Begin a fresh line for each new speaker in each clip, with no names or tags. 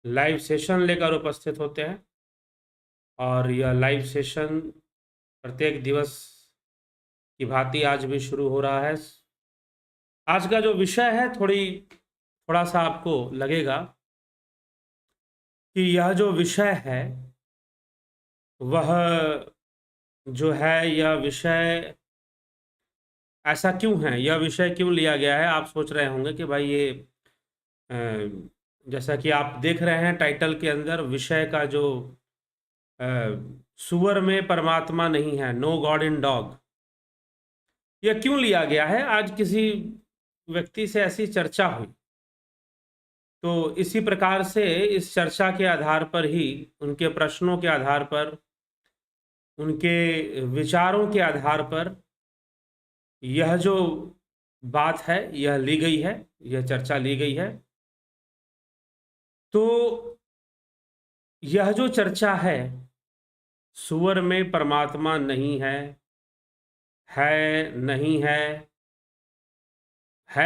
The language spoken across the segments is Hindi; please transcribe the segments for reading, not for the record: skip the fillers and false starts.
लाइव सेशन लेकर उपस्थित होते हैं और यह लाइव सेशन प्रत्येक दिवस की भांति आज भी शुरू हो रहा है। आज का जो विषय है थोड़ा सा आपको लगेगा कि यह जो विषय है वह जो है यह विषय ऐसा क्यों है, यह विषय क्यों लिया गया है। आप सोच रहे होंगे कि भाई ये अ, जैसा कि आप देख रहे हैं टाइटल के अंदर विषय का जो अ, सुअर में परमात्मा नहीं है, नो गॉड इन डॉग, यह क्यों लिया गया है। आज किसी व्यक्ति से ऐसी चर्चा हुई तो इसी प्रकार से इस चर्चा के आधार पर ही, उनके प्रश्नों के आधार पर, उनके विचारों के आधार पर यह जो बात है यह ली गई है, यह चर्चा ली गई है। तो यह जो चर्चा है सुअर में परमात्मा नहीं है नहीं है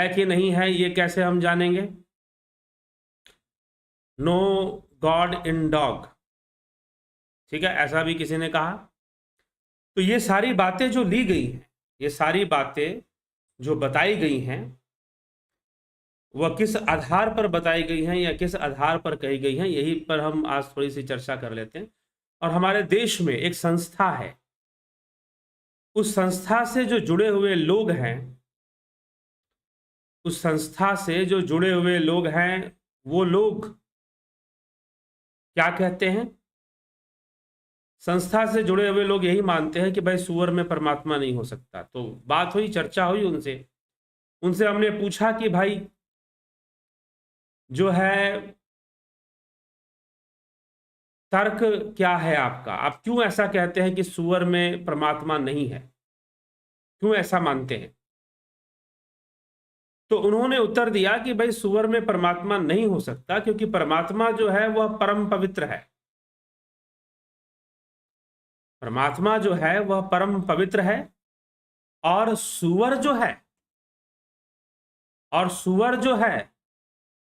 कि नहीं है, ये कैसे हम जानेंगे। नो गॉड इन डॉग, ठीक है, ऐसा भी किसी ने कहा। तो ये सारी बातें जो ली गई हैं, ये सारी बातें जो बताई गई हैं, वह किस आधार पर बताई गई हैं या किस आधार पर कही गई हैं, यही पर हम आज थोड़ी सी चर्चा कर लेते हैं। और हमारे देश में एक संस्था है, उस संस्था से जो जुड़े हुए लोग हैं, उस संस्था से जो जुड़े हुए लोग हैं, वो लोग क्या कहते हैं। संस्था से जुड़े हुए लोग यही मानते हैं कि भाई सुअर में परमात्मा नहीं हो सकता। तो बात हुई, चर्चा हुई उनसे, उनसे हमने पूछा कि भाई जो है तर्क क्या है आपका, आप क्यों ऐसा कहते हैं कि सुअर में परमात्मा नहीं है, क्यों ऐसा मानते हैं। तो उन्होंने उत्तर दिया कि भाई सुअर में परमात्मा नहीं हो सकता क्योंकि परमात्मा जो है वह परम पवित्र है। परमात्मा जो है वह परम पवित्र है और सुअर जो है, और सुअर जो है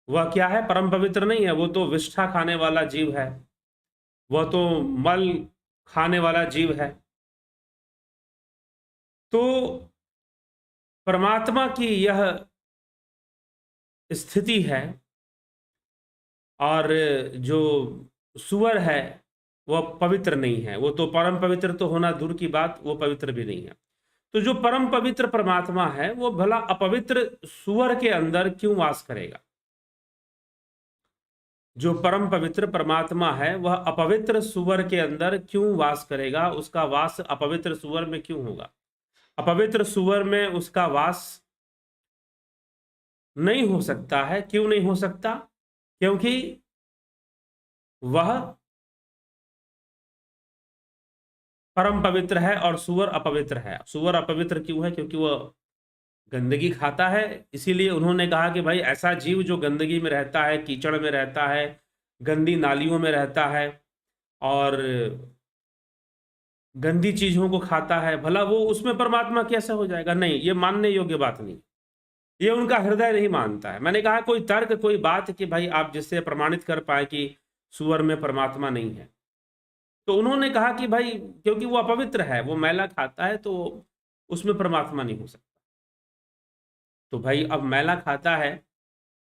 वह क्या है, परम पवित्र नहीं है। वो तो विष्ठा खाने वाला जीव है, वह तो मल खाने वाला जीव है। तो परमात्मा की यह स्थिति है और जो सुअर है वह पवित्र नहीं है। वो तो परम पवित्र तो होना दूर की बात, वो पवित्र भी नहीं है। तो जो परम पवित्र परमात्मा है वो भला अपवित्र सुअर के अंदर क्यों वास करेगा। जो परम पवित्र परमात्मा है वह अपवित्र सुअर के अंदर क्यों वास करेगा, उसका वास अपवित्र सुअर में क्यों होगा। अपवित्र सुअर में उसका वास नहीं हो सकता है। क्यों नहीं हो सकता, क्योंकि वह परम पवित्र है और सुअर अपवित्र है। सुअर अपवित्र क्यों है, क्योंकि वह गंदगी खाता है। इसीलिए उन्होंने कहा कि भाई ऐसा जीव जो गंदगी में रहता है, कीचड़ में रहता है, गंदी नालियों में रहता है और गंदी चीजों को खाता है, भला वो उसमें परमात्मा कैसे हो जाएगा। नहीं, ये मानने योग्य बात नहीं, ये उनका हृदय नहीं मानता है। मैंने कहा कोई तर्क, कोई बात कि भाई आप जिससे प्रमाणित कर पाए कि सुअर में परमात्मा नहीं है। तो उन्होंने कहा कि भाई क्योंकि वो अपवित्र है, वो मैला खाता है, तो उसमें परमात्मा नहीं हो सकता। तो भाई अब मैला खाता है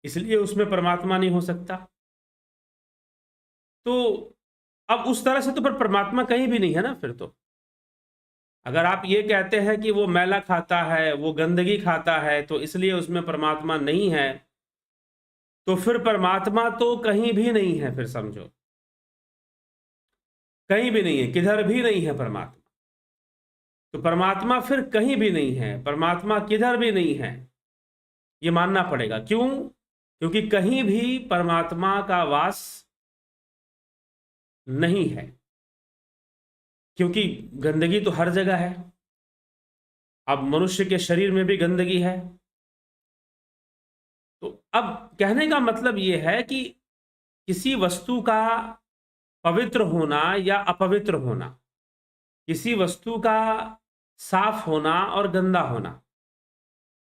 इसलिए उसमें परमात्मा नहीं हो सकता। तो अब उस तरह से तो पर परमात्मा कहीं भी नहीं है ना। फिर तो अगर आप ये कहते हैं कि वो मैला खाता है, वो गंदगी खाता है, तो इसलिए उसमें परमात्मा नहीं है, तो फिर परमात्मा तो कहीं भी नहीं है। फिर समझो कहीं भी नहीं है, किधर भी नहीं है परमात्मा। तो परमात्मा फिर कहीं भी नहीं है, परमात्मा किधर भी नहीं है, ये मानना पड़ेगा। क्यों, क्योंकि कहीं भी परमात्मा का वास नहीं है, क्योंकि गंदगी तो हर जगह है। अब मनुष्य के शरीर में भी गंदगी है। तो अब कहने का मतलब यह है कि किसी वस्तु का पवित्र होना या अपवित्र होना, किसी वस्तु का साफ होना और गंदा होना,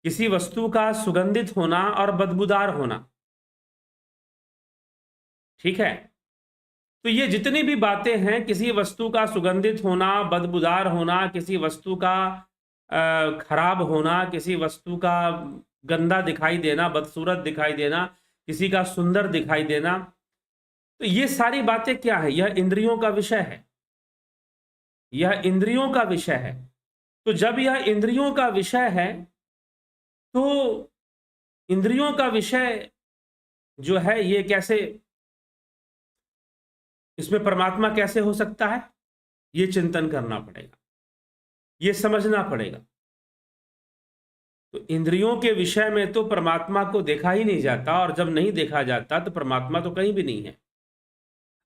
किसी वस्तु का सुगंधित होना और बदबूदार होना, ठीक है। तो ये जितनी भी बातें हैं, किसी वस्तु का सुगंधित होना, बदबूदार होना, किसी वस्तु का खराब होना, किसी वस्तु का गंदा दिखाई देना, बदसूरत दिखाई देना, किसी का सुंदर दिखाई देना, तो ये सारी बातें क्या है? यह इंद्रियों का विषय है, यह इंद्रियों का विषय है। तो जब यह इंद्रियों का विषय है, तो इंद्रियों का विषय जो है ये कैसे, इसमें परमात्मा कैसे हो सकता है? ये चिंतन करना पड़ेगा, ये समझना पड़ेगा। तो इंद्रियों के विषय में तो परमात्मा को देखा ही नहीं जाता, और जब नहीं देखा जाता तो परमात्मा तो कहीं भी नहीं है।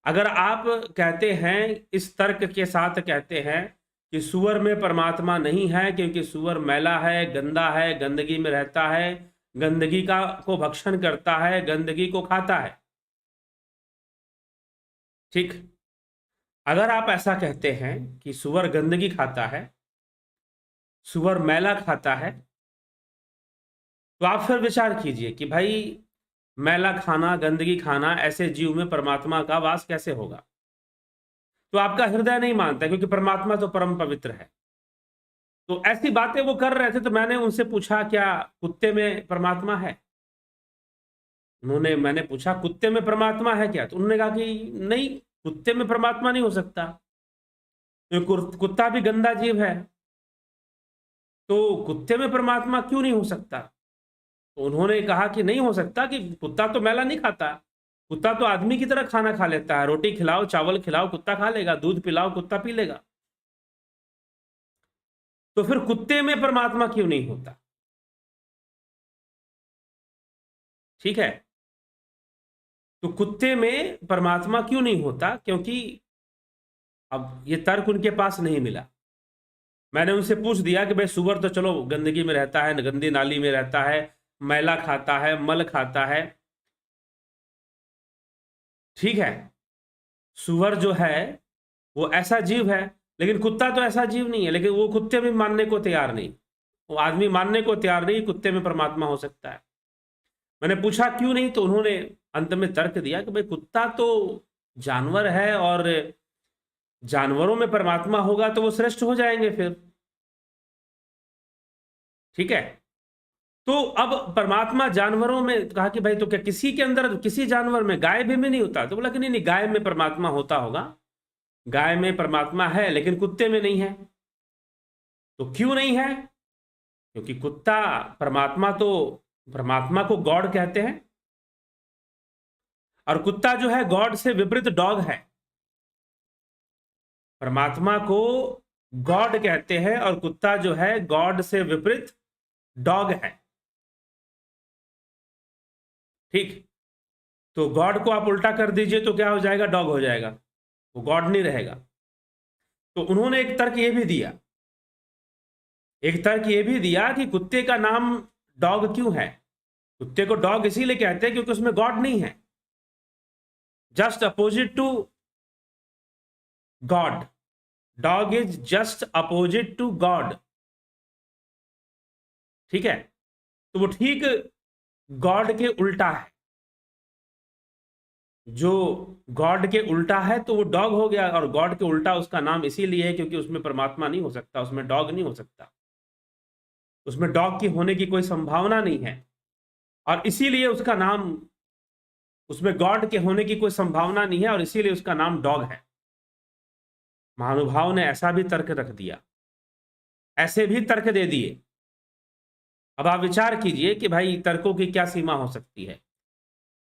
अगर आप कहते हैं, इस तर्क के साथ कहते हैं कि सूअर में परमात्मा नहीं है क्योंकि सूअर मैला है, गंदा है, गंदगी में रहता है, गंदगी का को भक्षण करता है, गंदगी को खाता है, ठीक। अगर आप ऐसा कहते हैं कि सूअर गंदगी खाता है, सूअर मैला खाता है, तो आप फिर विचार कीजिए कि भाई मैला खाना, गंदगी खाना, ऐसे जीव में परमात्मा का वास कैसे होगा? तो आपका हृदय नहीं मानता, क्योंकि परमात्मा तो परम पवित्र है। तो ऐसी बातें वो कर रहे थे, तो मैंने उनसे पूछा, क्या कुत्ते में परमात्मा है? मैंने पूछा, कुत्ते में परमात्मा है क्या? तो उन्होंने कहा कि नहीं, कुत्ते में परमात्मा नहीं हो सकता, क्योंकि कुत्ता भी गंदा जीव है, तो कुत्ते में परमात्मा क्यों नहीं हो सकता? तो उन्होंने कहा कि नहीं हो सकता, कि कुत्ता तो मैला नहीं खाता, कुत्ता तो आदमी की तरह खाना खा लेता है, रोटी खिलाओ, चावल खिलाओ, कुत्ता खा लेगा, दूध पिलाओ, कुत्ता पी लेगा। तो फिर कुत्ते में परमात्मा क्यों नहीं होता? ठीक है, तो कुत्ते में परमात्मा क्यों नहीं होता? क्योंकि अब ये तर्क उनके पास नहीं मिला। मैंने उनसे पूछ दिया कि भाई सुअर तो चलो गंदगी में रहता है, गंदी नाली में रहता है, मैला खाता है, मल खाता है, ठीक है, सुअर जो है वो ऐसा जीव है, लेकिन कुत्ता तो ऐसा जीव नहीं है। लेकिन वो कुत्ते में मानने को तैयार नहीं, वो आदमी मानने को तैयार नहीं, कुत्ते में परमात्मा हो सकता है। मैंने पूछा क्यों नहीं, तो उन्होंने अंत में तर्क दिया कि भाई कुत्ता तो जानवर है, और जानवरों में परमात्मा होगा तो वो श्रेष्ठ हो जाएंगे फिर, ठीक है। तो अब परमात्मा जानवरों में, कहा कि भाई तो क्या किसी के अंदर, किसी जानवर में, गाय भी में नहीं होता? तो बोला कि नहीं नहीं, गाय में परमात्मा होता होगा, गाय में परमात्मा है, लेकिन कुत्ते में नहीं है। तो क्यों नहीं है? क्योंकि कुत्ता, परमात्मा तो, परमात्मा को गॉड कहते हैं, और कुत्ता जो है गॉड से विपरीत डॉग है। परमात्मा को गॉड कहते हैं, और कुत्ता जो है गॉड से विपरीत डॉग है, ठीक। तो गॉड को आप उल्टा कर दीजिए तो क्या हो जाएगा? डॉग हो जाएगा, वो गॉड नहीं रहेगा। तो उन्होंने एक तर्क ये भी दिया, एक तर्क ये भी दिया कि कुत्ते का नाम डॉग क्यों है? कुत्ते को डॉग इसीलिए कहते हैं क्योंकि उसमें गॉड नहीं है, just opposite to god, dog is just opposite to god, ठीक है। तो वो ठीक गॉड के उल्टा है, जो गॉड के उल्टा है तो वो डॉग हो गया, और गॉड के उल्टा उसका नाम इसीलिए है क्योंकि उसमें परमात्मा नहीं हो सकता, उसमें डॉग नहीं हो सकता, उसमें डॉग की होने की कोई संभावना नहीं है, और इसीलिए उसका नाम, उसमें गॉड के होने की कोई संभावना नहीं है, और इसीलिए उसका नाम डॉग है। महानुभाव ने ऐसा भी तर्क रख दिया, ऐसे भी तर्क दे दिए। अब आप विचार कीजिए कि भाई तर्कों की क्या सीमा हो सकती है,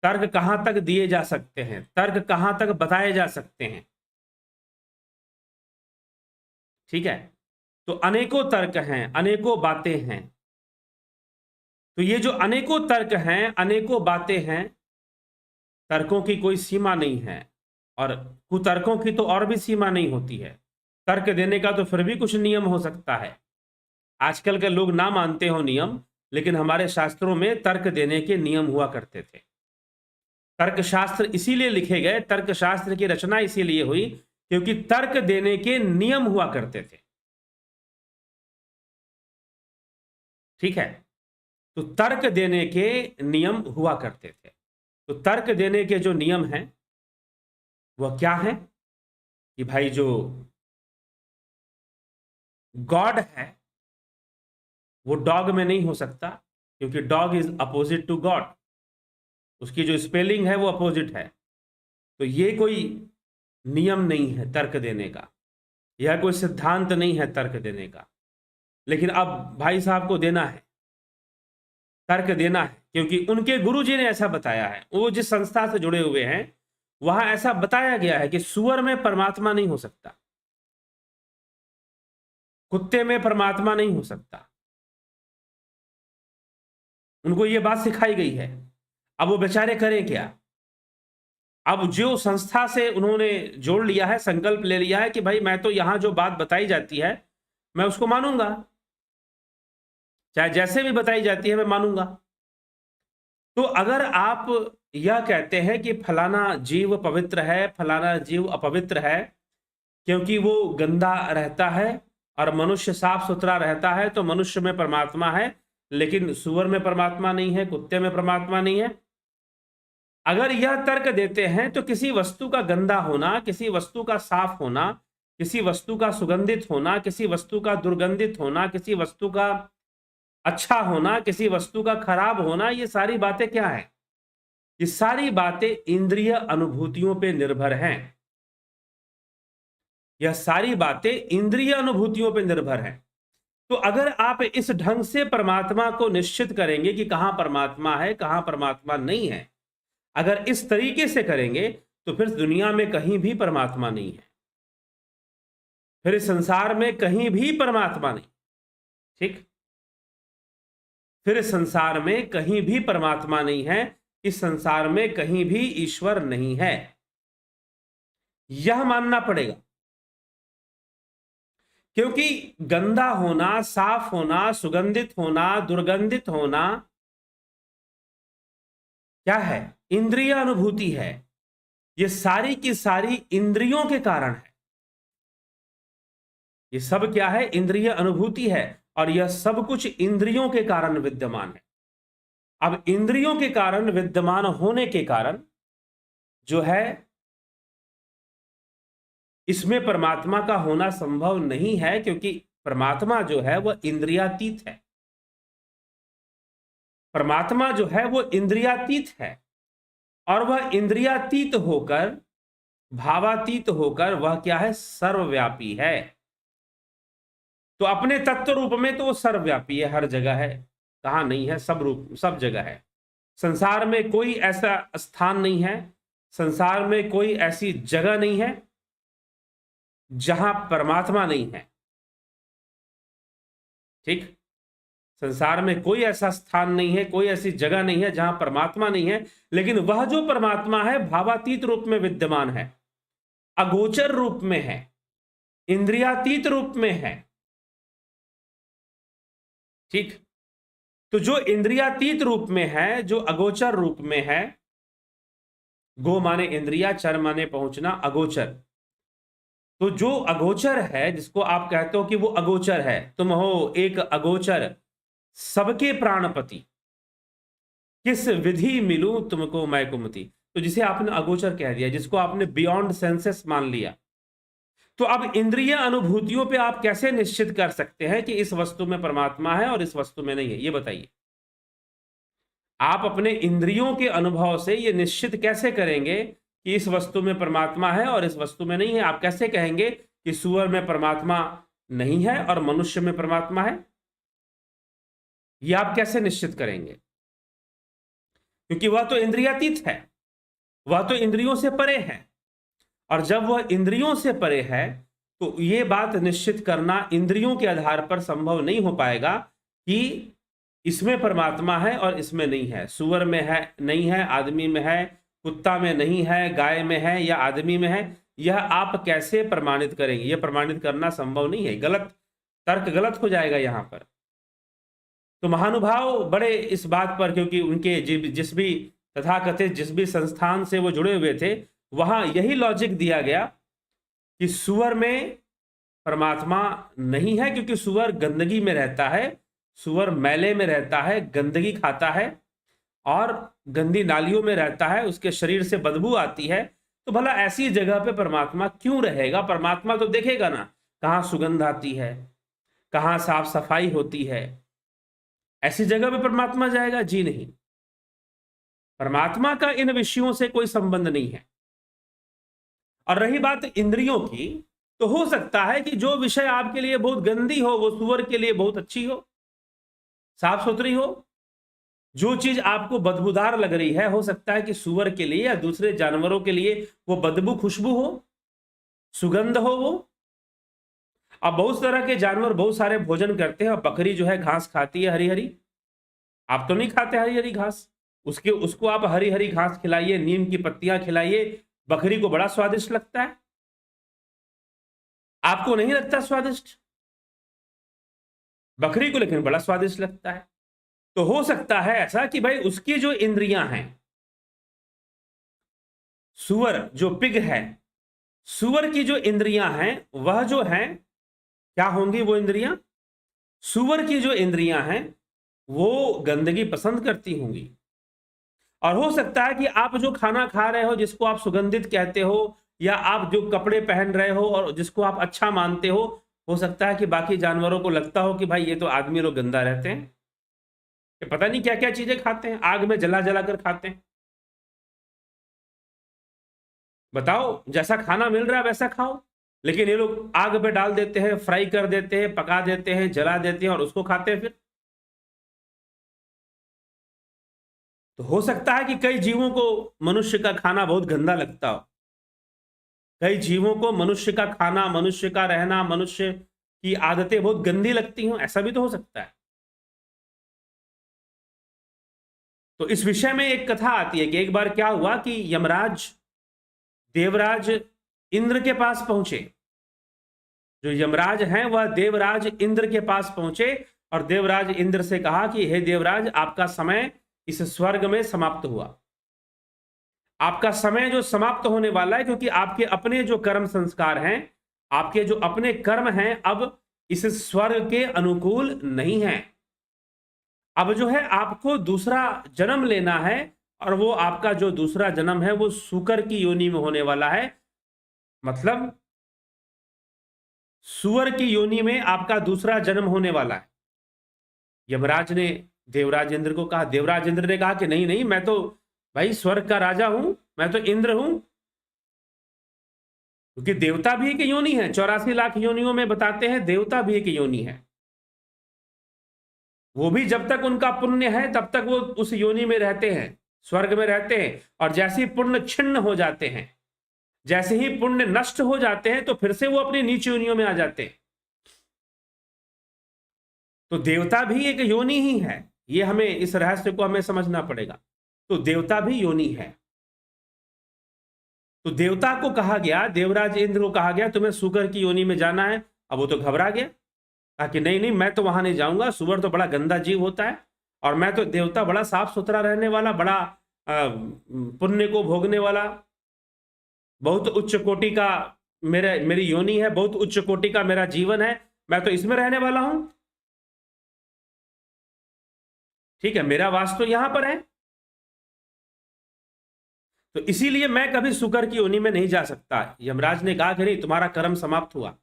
तर्क कहां तक दिए जा सकते हैं, तर्क कहां तक बताए जा सकते हैं, ठीक है। तो अनेकों तर्क हैं, अनेकों बातें हैं। तो ये जो अनेकों तर्क हैं, अनेकों बातें हैं, तर्कों की कोई सीमा नहीं है, और कुतर्कों की तो और भी सीमा नहीं होती है। तर्क देने का तो फिर भी कुछ नियम हो सकता है, आजकल के लोग ना मानते हो नियम, लेकिन हमारे शास्त्रों में तर्क देने के नियम हुआ करते थे। तर्कशास्त्र इसीलिए लिखे गए, तर्कशास्त्र की रचना इसीलिए हुई क्योंकि तर्क देने के नियम हुआ करते थे, ठीक है। तो तर्क देने के नियम हुआ करते थे। तो तर्क देने के जो नियम हैं, वह क्या है कि भाई जो गॉड है वो डॉग में नहीं हो सकता, क्योंकि dog is opposite to god, उसकी जो स्पेलिंग है वो अपोजिट है। तो ये कोई नियम नहीं है तर्क देने का, यह कोई सिद्धांत नहीं है तर्क देने का। लेकिन अब भाई साहब को देना है, तर्क देना है, क्योंकि उनके गुरुजी ने ऐसा बताया है, वो जिस संस्था से जुड़े हुए हैं वहां ऐसा बताया गया है कि सुअर में परमात्मा नहीं हो सकता, कुत्ते में परमात्मा नहीं हो सकता। उनको ये बात सिखाई गई है। अब वो बेचारे करें क्या? अब जो संस्था से उन्होंने जोड़ लिया है, संकल्प ले लिया है कि भाई मैं तो यहां जो बात बताई जाती है मैं उसको मानूंगा, चाहे जैसे भी बताई जाती है मैं मानूंगा। तो अगर आप यह कहते हैं कि फलाना जीव पवित्र है, फलाना जीव अपवित्र है, क्योंकि वो गंदा रहता है और मनुष्य साफ सुथरा रहता है, तो मनुष्य में परमात्मा है, लेकिन सुअर में परमात्मा नहीं है, कुत्ते में परमात्मा नहीं है। अगर यह तर्क देते हैं तो किसी वस्तु का गंदा होना, किसी वस्तु का साफ होना, किसी वस्तु का सुगंधित होना, किसी वस्तु का दुर्गंधित होना, किसी वस्तु का अच्छा होना, किसी वस्तु का खराब होना, ये सारी बातें क्या है? ये सारी बातें इंद्रिय अनुभूतियों पे निर्भर हैं। यह सारी बातें इंद्रिय अनुभूतियों पे निर्भर हैं। तो अगर आप इस ढंग से परमात्मा को निश्चित करेंगे कि कहां परमात्मा है, कहां परमात्मा नहीं है, अगर इस तरीके से करेंगे तो फिर दुनिया में कहीं भी परमात्मा नहीं है, फिर इस संसार में कहीं भी परमात्मा नहीं। ठीक, फिर इस संसार में कहीं भी परमात्मा नहीं है, इस संसार में कहीं भी ईश्वर नहीं है, यह मानना पड़ेगा। क्योंकि गंदा होना, साफ होना, सुगंधित होना, दुर्गंधित होना क्या है? इंद्रिय अनुभूति है। ये सारी की सारी इंद्रियों के कारण है। ये सब क्या है? इंद्रिय अनुभूति है, और यह सब कुछ इंद्रियों के कारण विद्यमान है। अब इंद्रियों के कारण विद्यमान होने के कारण जो है इसमें परमात्मा का होना संभव नहीं है, क्योंकि परमात्मा जो है वह इंद्रियातीत है। परमात्मा जो है वो इंद्रियातीत है, और वह इंद्रियातीत होकर, भावातीत होकर, वह क्या है? सर्वव्यापी है। तो अपने तत्व रूप में तो वो सर्वव्यापी है, हर जगह है, कहां नहीं है? सब रूप, सब जगह है। संसार में कोई ऐसा स्थान नहीं है, संसार में कोई ऐसी जगह नहीं है जहां परमात्मा नहीं है। ठीक, संसार में कोई ऐसा स्थान नहीं है, कोई ऐसी जगह नहीं है जहां परमात्मा नहीं है। लेकिन वह जो परमात्मा है भावातीत रूप में विद्यमान है, अगोचर रूप में है, इंद्रियातीत रूप में है। ठीक, तो जो इंद्रियातीत रूप में है, जो अगोचर रूप में है, गो माने इंद्रिया, चर माने पहुंचना, अगोचर। तो जो अगोचर है, जिसको आप कहते हो कि वो अगोचर है, तुम हो एक अगोचर सबके प्राणपति, किस विधि मिलूं तुमको मैं कुमति। तो जिसे आपने अगोचर कह दिया, जिसको आपने बियॉन्ड सेंसेस मान लिया, तो अब इंद्रिय अनुभूतियों पे आप कैसे निश्चित कर सकते हैं कि इस वस्तु में परमात्मा है और इस वस्तु में नहीं है? ये बताइए। आप अपने इंद्रियों के अनुभव से ये निश्चित कैसे करेंगे कि इस वस्तु में परमात्मा है और इस वस्तु में नहीं है? आप कैसे कहेंगे कि सूअर में परमात्मा नहीं है और मनुष्य में परमात्मा है? ये आप कैसे निश्चित करेंगे? क्योंकि वह तो इंद्रियातीत है, वह तो इंद्रियों से परे है, और जब वह इंद्रियों से परे है तो ये बात निश्चित करना इंद्रियों के आधार पर संभव नहीं हो पाएगा कि इसमें परमात्मा है और इसमें नहीं है। सूअर में है, नहीं है, आदमी में है, कुत्ता में नहीं है, गाय में है या आदमी में है, यह आप कैसे प्रमाणित करेंगे? यह प्रमाणित करना संभव नहीं है, गलत तर्क, गलत हो जाएगा यहां पर। तो महानुभाव बड़े इस बात पर, क्योंकि उनके जिस भी तथाकथित जिस भी संस्थान से वो जुड़े हुए थे, वहां यही लॉजिक दिया गया कि सूअर में परमात्मा नहीं है, क्योंकि सूअर गंदगी में रहता है, सूअर मैले में रहता है, गंदगी खाता है और गंदी नालियों में रहता है, उसके शरीर से बदबू आती है। तो भला ऐसी जगह पे परमात्मा क्यों रहेगा? परमात्मा तो देखेगा ना कहाँ सुगंध आती है, कहाँ साफ सफाई होती है, ऐसी जगह पे परमात्मा जाएगा? जी नहीं, परमात्मा का इन विषयों से कोई संबंध नहीं है। और रही बात इंद्रियों की, तो हो सकता है कि जो विषय आपके लिए बहुत गंदी हो वो सूअर के लिए बहुत अच्छी हो, साफ सुथरी हो। जो चीज आपको बदबूदार लग रही है, हो सकता है कि सूअर के लिए या दूसरे जानवरों के लिए वो बदबू, खुशबू हो, सुगंध हो वो। अब बहुत तरह के जानवर बहुत सारे भोजन करते हैं, और बकरी जो है घास खाती है हरी हरी। आप तो नहीं खाते हरी हरी घास, उसको आप हरी हरी घास खिलाइए, नीम की पत्तियां खिलाइए, बकरी को बड़ा स्वादिष्ट लगता है। आपको नहीं लगता स्वादिष्ट? बकरी को लेकिन बड़ा स्वादिष्ट लगता है। तो हो सकता है ऐसा कि भाई उसकी जो इंद्रियां हैं, सूअर जो पिग है, सूअर की जो इंद्रियां हैं वह जो है क्या होंगी? वो इंद्रियां, सूअर की जो इंद्रियां हैं वो गंदगी पसंद करती होंगी। और हो सकता है कि आप जो खाना खा रहे हो, जिसको आप सुगंधित कहते हो, या आप जो कपड़े पहन रहे हो और जिसको आप अच्छा मानते हो सकता है कि बाकी जानवरों को लगता हो कि भाई ये तो आदमी लोग गंदा रहते हैं, कि पता नहीं क्या क्या चीजें खाते हैं, आग में जला जला कर खाते हैं। बताओ, जैसा खाना मिल रहा है वैसा खाओ, लेकिन ये लोग आग पे डाल देते हैं, फ्राई कर देते हैं, पका देते हैं, जला देते हैं और उसको खाते हैं फिर। तो हो सकता है कि कई जीवों को मनुष्य का खाना बहुत गंदा लगता हो, कई जीवों को मनुष्य का खाना, मनुष्य का रहना, मनुष्य की आदतें बहुत गंदी लगती हो, ऐसा भी तो हो सकता है। तो इस विषय में एक कथा आती है कि एक बार क्या हुआ कि यमराज देवराज इंद्र के पास पहुंचे। जो यमराज हैं वह देवराज इंद्र के पास पहुंचे और देवराज इंद्र से कहा कि हे देवराज, आपका समय इस स्वर्ग में समाप्त हुआ। आपका समय जो समाप्त होने वाला है, क्योंकि आपके अपने जो कर्म संस्कार हैं, आपके जो अपने कर्म हैं, अब इस स्वर्ग के अनुकूल नहीं है। अब जो है आपको दूसरा जन्म लेना है, और वो आपका जो दूसरा जन्म है वो सूकर की योनि में होने वाला है। मतलब सुअर की योनि में आपका दूसरा जन्म होने वाला है। यमराज ने देवराज इंद्र को कहा। देवराज इंद्र ने कहा कि नहीं नहीं, मैं तो भाई स्वर्ग का राजा हूं, मैं तो इंद्र हूं। क्योंकि देवता भी एक योनि है, 84 लाख योनियों में बताते हैं देवता भी एक योनि है। वो भी जब तक उनका पुण्य है तब तक वो उस योनि में रहते हैं, स्वर्ग में रहते हैं। और जैसे ही पुण्य छिन्न हो जाते हैं, जैसे ही पुण्य नष्ट हो जाते हैं, तो फिर से वो अपनी नीच योनियों में आ जाते हैं। तो देवता भी एक योनि ही है, ये हमें, इस रहस्य को हमें समझना पड़ेगा। तो देवता भी योनि है। तो देवता को कहा गया, देवराज इंद्र को कहा गया तुम्हें सुकर की योनि में जाना है। अब वो तो घबरा गया, कहा कि नहीं नहीं, मैं तो वहां नहीं जाऊंगा, सुअर तो बड़ा गंदा जीव होता है, और मैं तो देवता बड़ा साफ सुथरा रहने वाला, बड़ा पुण्य को भोगने वाला, बहुत उच्च कोटि का मेरी योनि है, बहुत उच्च कोटि का मेरा जीवन है, मैं तो इसमें रहने वाला हूं। ठीक है, मेरा वास तो यहां पर है, तो इसीलिए मैं कभी सुकर की योनि में नहीं जा सकता। यमराज ने कहा कि नहीं, तुम्हारा कर्म समाप्त हुआ,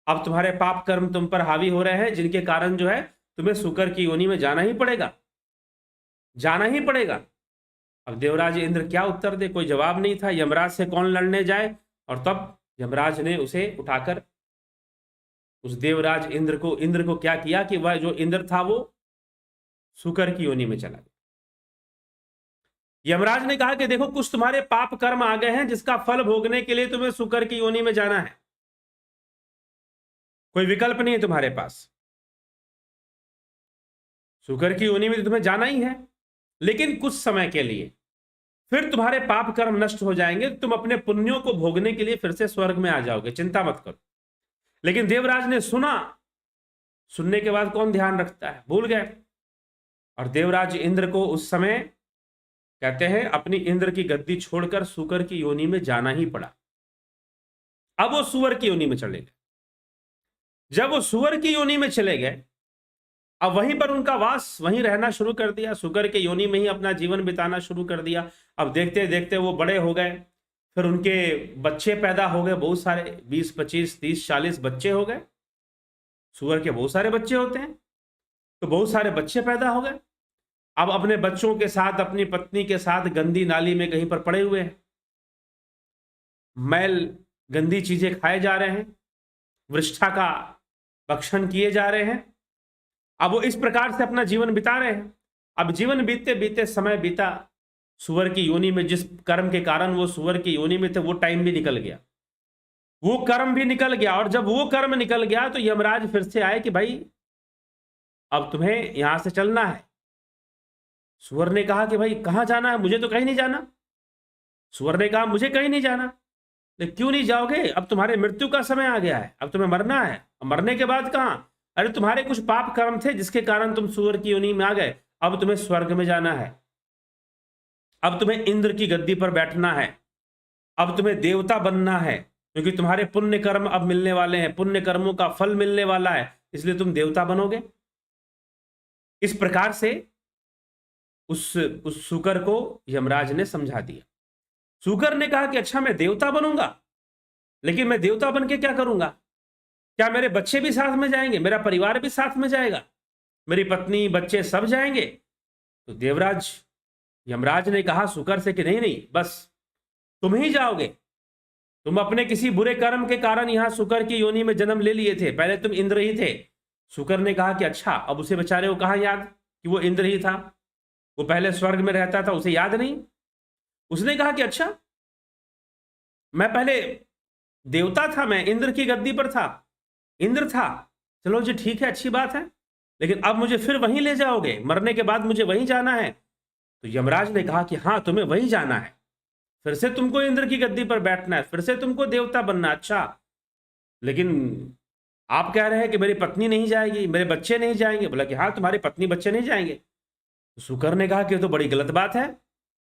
अब तुम्हारे पाप कर्म तुम पर हावी हो रहे हैं, जिनके कारण जो है तुम्हें सुकर की योनि में जाना ही पड़ेगा, जाना ही पड़ेगा। अब देवराज इंद्र क्या उत्तर दे, कोई जवाब नहीं था। यमराज से कौन लड़ने जाए। और तब यमराज ने उसे उठाकर, उस देवराज इंद्र को क्या किया कि वह जो इंद्र था वो सुकर की योनि में चला गया। यमराज ने कहा कि देखो, कुछ तुम्हारे पाप कर्म आ गए हैं, जिसका फल भोगने के लिए तुम्हें सुकर की योनि में जाना है, कोई विकल्प नहीं है तुम्हारे पास, सुकर की योनि में तुम्हें जाना ही है। लेकिन कुछ समय के लिए, फिर तुम्हारे पाप कर्म नष्ट हो जाएंगे, तुम अपने पुण्यों को भोगने के लिए फिर से स्वर्ग में आ जाओगे, चिंता मत करो। लेकिन देवराज ने सुना, सुनने के बाद कौन ध्यान रखता है, भूल गए। और देवराज इंद्र को उस समय कहते हैं अपनी इंद्र की गद्दी छोड़कर सुकर की योनि में जाना ही पड़ा। अब वो सुअर की योनि में चले गए। जब वो सुअर की योनि में चले गए, अब वहीं पर उनका वास, वहीं रहना शुरू कर दिया, सुकर के योनि में ही अपना जीवन बिताना शुरू कर दिया। अब देखते देखते वो बड़े हो गए, फिर उनके बच्चे पैदा हो गए बहुत सारे, 20 25 30 40 बच्चे हो गए। सूअर के बहुत सारे बच्चे होते हैं, तो बहुत सारे बच्चे पैदा हो गए। अब अपने बच्चों के साथ, अपनी पत्नी के साथ गंदी नाली में कहीं पर पड़े हुए हैं, मैल गंदी चीजें खाए जा रहे हैं, वृष्ठा का भक्षण किए जा रहे हैं। अब वो इस प्रकार से अपना जीवन बिता रहे हैं। अब जीवन बीतते बीतते समय बीता, सूअर की योनि में जिस कर्म के कारण वो सूअर की योनि में थे, वो टाइम भी निकल गया, वो कर्म भी निकल गया। और जब वो कर्म निकल गया तो यमराज फिर से आए कि भाई अब तुम्हें यहां से चलना है। सूअर ने कहा कि भाई कहां जाना है, मुझे तो कहीं नहीं जाना। सूअर ने कहा मुझे कहीं नहीं जाना। लेकिन क्यों नहीं जाओगे, अब तुम्हारे मृत्यु का समय आ गया है, अब तुम्हें मरना है। अब मरने के बाद कहां, अरे तुम्हारे कुछ पाप कर्म थे जिसके कारण तुम सूअर की योनि में आ गए, अब तुम्हें स्वर्ग में जाना है, अब तुम्हें इंद्र की गद्दी पर बैठना है, अब तुम्हें देवता बनना है, क्योंकि तुम्हारे पुण्य कर्म अब मिलने वाले हैं, पुण्य कर्मों का फल मिलने वाला है, इसलिए तुम देवता बनोगे। इस प्रकार से उस सूकर को यमराज ने समझा दिया। सूकर ने कहा कि अच्छा मैं देवता बनूंगा, लेकिन मैं देवता बन के क्या करूंगा, क्या मेरे बच्चे भी साथ में जाएंगे, मेरा परिवार भी साथ में जाएगा, मेरी पत्नी बच्चे सब जाएंगे? तो देवराज यमराज ने कहा सूकर से कि नहीं नहीं, बस तुम ही जाओगे। तुम अपने किसी बुरे कर्म के कारण यहां सूकर की योनि में जन्म ले लिए थे, पहले तुम इंद्र ही थे। सूकर ने कहा कि अच्छा, अब उसे बेचारे को कहां याद कि वो इंद्र ही था, वो पहले स्वर्ग में रहता था, उसे याद नहीं। उसने कहा कि अच्छा मैं पहले देवता था, मैं इंद्र की गद्दी पर था, इंद्र था, चलो जी ठीक है, अच्छी बात है, लेकिन अब मुझे फिर वहीं ले जाओगे, मरने के बाद मुझे वहीं जाना है? तो यमराज ने कहा कि हाँ तुम्हें वहीं जाना है, फिर से तुमको इंद्र की गद्दी पर बैठना है, फिर से तुमको देवता बनना। अच्छा, लेकिन आप कह रहे हैं कि मेरी पत्नी नहीं जाएगी, मेरे बच्चे नहीं जाएंगे? बोला कि हाँ तुम्हारी पत्नी बच्चे नहीं जाएंगे। तो शुकर ने कहा कि ये तो बड़ी गलत बात है,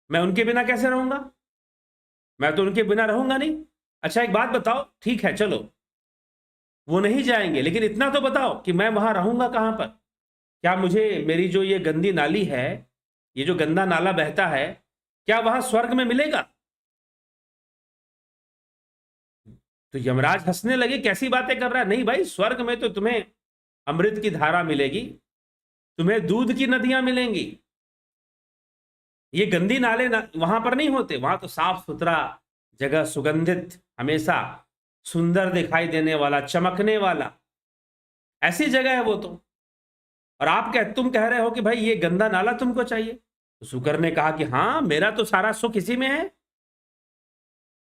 मैं उनके बिना कैसे रहूंगा, मैं तो उनके बिना रहूंगा नहीं। अच्छा एक बात बताओ, ठीक है चलो वो नहीं जाएंगे, लेकिन इतना तो बताओ कि मैं वहां रहूंगा कहां पर? क्या मुझे मेरी जो ये गंदी नाली है, ये जो गंदा नाला बहता है, क्या वहां स्वर्ग में मिलेगा? तो यमराज हंसने लगे, कैसी बातें कर रहा है? नहीं भाई, स्वर्ग में तो तुम्हें अमृत की धारा मिलेगी, तुम्हें दूध की नदियां मिलेंगी। ये गंदी नाले वहां पर नहीं होते, वहां तो साफ सुथरा जगह, सुगंधित, हमेशा सुंदर दिखाई देने वाला, चमकने वाला, ऐसी जगह है वो तो। और तुम कह रहे हो कि भाई ये गंदा नाला तुमको चाहिए? तो शुकर ने कहा कि हाँ मेरा तो सारा सुख इसी में है,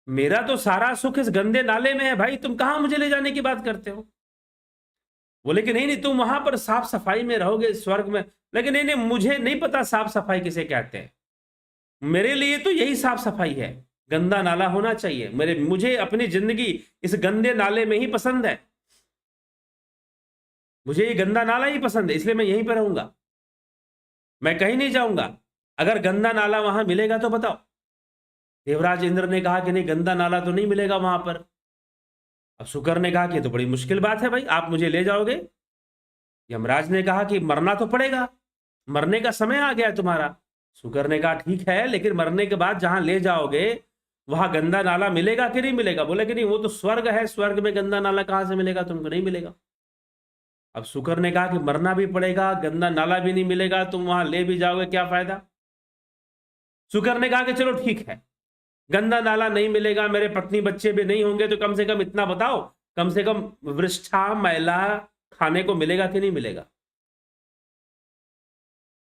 मेरा तो सारा सुख इस गंदे नाले में है भाई, तुम कहां मुझे ले जाने की बात करते हो? बोले कि नहीं नहीं, तुम वहां पर साफ सफाई में रहोगे स्वर्ग में। लेकिन नहीं नहीं, मुझे नहीं पता साफ सफाई किसे कहते हैं, मेरे लिए तो यही साफ सफाई है, गंदा नाला होना चाहिए। मुझे अपनी जिंदगी इस गंदे नाले में ही पसंद है, मुझे ये गंदा नाला ही पसंद है, इसलिए मैं यहीं पर रहूंगा, मैं कहीं नहीं जाऊंगा। अगर गंदा नाला वहां मिलेगा तो बताओ। देवराज इंद्र ने कहा कि नहीं, गंदा नाला तो नहीं मिलेगा वहां पर। अब शुकर ने कहा कि तो बड़ी मुश्किल बात है भाई, आप मुझे ले जाओगे? यमराज ने कहा कि मरना तो पड़ेगा, मरने का समय आ गया है तुम्हारा। शुकर ने कहा ठीक है, लेकिन मरने के बाद जहां ले जाओगे वहां गंदा नाला मिलेगा कि नहीं मिलेगा? बोले कि नहीं, वो तो स्वर्ग है, स्वर्ग में गंदा नाला कहां से मिलेगा, तुमको नहीं मिलेगा। अब शुकर ने कहा कि मरना भी पड़ेगा, गंदा नाला भी नहीं मिलेगा, तुम वहां ले भी जाओगे, क्या फायदा? शुकर ने कहा कि चलो ठीक है, गंदा नाला नहीं मिलेगा, मेरे पत्नी बच्चे भी नहीं होंगे, तो कम से कम इतना बताओ, कम से कम वृष्ठा मैला खाने को मिलेगा कि नहीं मिलेगा?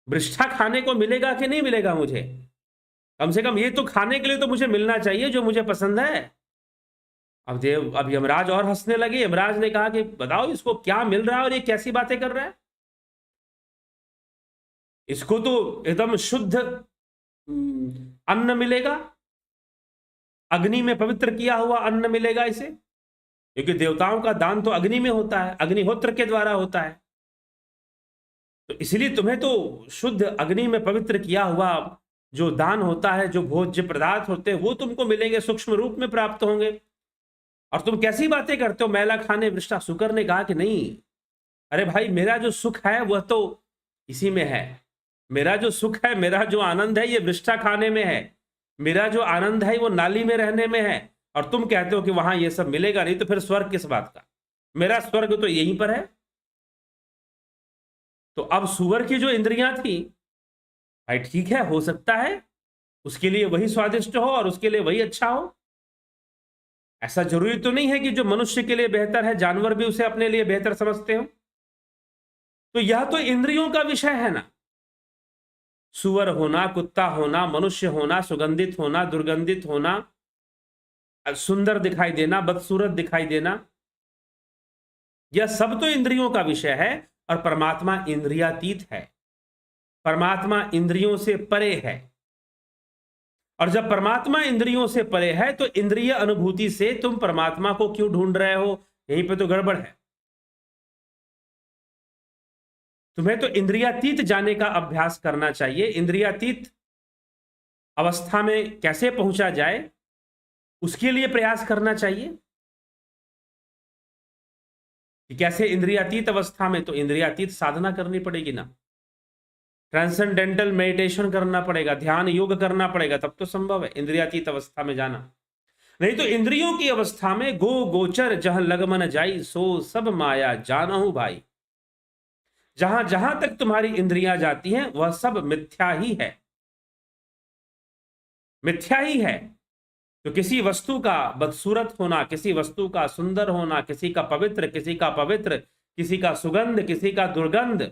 वृष्ठा खाने को मिलेगा कि नहीं मिलेगा? मुझे कम से कम ये तो खाने के लिए तो मुझे मिलना चाहिए जो मुझे पसंद है। अब यमराज और हंसने लगे। यमराज ने कहा कि बताओ इसको क्या मिल रहा है और ये कैसी बातें कर रहा है? इसको तो एकदम शुद्ध अन्न मिलेगा, अग्नि में पवित्र किया हुआ अन्न मिलेगा इसे, क्योंकि देवताओं का दान तो अग्नि में होता है, अग्निहोत्र के द्वारा होता है। तो इसलिए तुम्हें तो शुद्ध अग्नि में पवित्र किया हुआ जो दान होता है, जो भोज्य पदार्थ होते हैं, वो तुमको मिलेंगे, सूक्ष्म रूप में प्राप्त होंगे। और तुम कैसी बातें करते हो, मैला खाने वृष्ठा? शुकर ने कहा कि नहीं, अरे भाई मेरा जो सुख है वह तो इसी में है, मेरा जो सुख है, मेरा जो आनंद है, ये वृष्ठा खाने में है। मेरा जो आनंद है वो नाली में रहने में है, और तुम कहते हो कि वहां ये सब मिलेगा नहीं, तो फिर स्वर्ग किस बात का? मेरा स्वर्ग तो यहीं पर है। तो अब सुअर की जो इंद्रियां थी, भाई ठीक है, हो सकता है उसके लिए वही स्वादिष्ट हो और उसके लिए वही अच्छा हो। ऐसा जरूरी तो नहीं है कि जो मनुष्य के लिए बेहतर है जानवर भी उसे अपने लिए बेहतर समझते हो। तो यह तो इंद्रियों का विषय है ना। सुअर होना, कुत्ता होना, मनुष्य होना, सुगंधित होना, दुर्गंधित होना, सुंदर दिखाई देना, बदसूरत दिखाई देना, यह सब तो इंद्रियों का विषय है। और परमात्मा इंद्रियातीत है, परमात्मा इंद्रियों से परे है। और जब परमात्मा इंद्रियों से परे है तो इंद्रिय अनुभूति से तुम परमात्मा को क्यों ढूंढ रहे हो? यहीं पे तो गड़बड़ है। तुम्हें तो इंद्रियातीत जाने का अभ्यास करना चाहिए। इंद्रियातीत अवस्था में कैसे पहुंचा जाए, उसके लिए प्रयास करना चाहिए। कि कैसे इंद्रियातीत अवस्था में, तो इंद्रियातीत साधना करनी पड़ेगी ना, ट्रांसेंडेंटल मेडिटेशन करना पड़ेगा, ध्यान योग करना पड़ेगा, तब तो संभव है इंद्रियातीत अवस्था में जाना। नहीं तो इंद्रियों की अवस्था में गो गोचर जहां लगमन जाई, सो सब माया जानहु भाई। जहां जहां तक तुम्हारी इंद्रियां जाती हैं वह सब मिथ्या ही है, मिथ्या ही है। तो किसी वस्तु का बदसूरत होना, किसी वस्तु का सुंदर होना, किसी का पवित्र, किसी का पवित्र, किसी का सुगंध, किसी का दुर्गंध,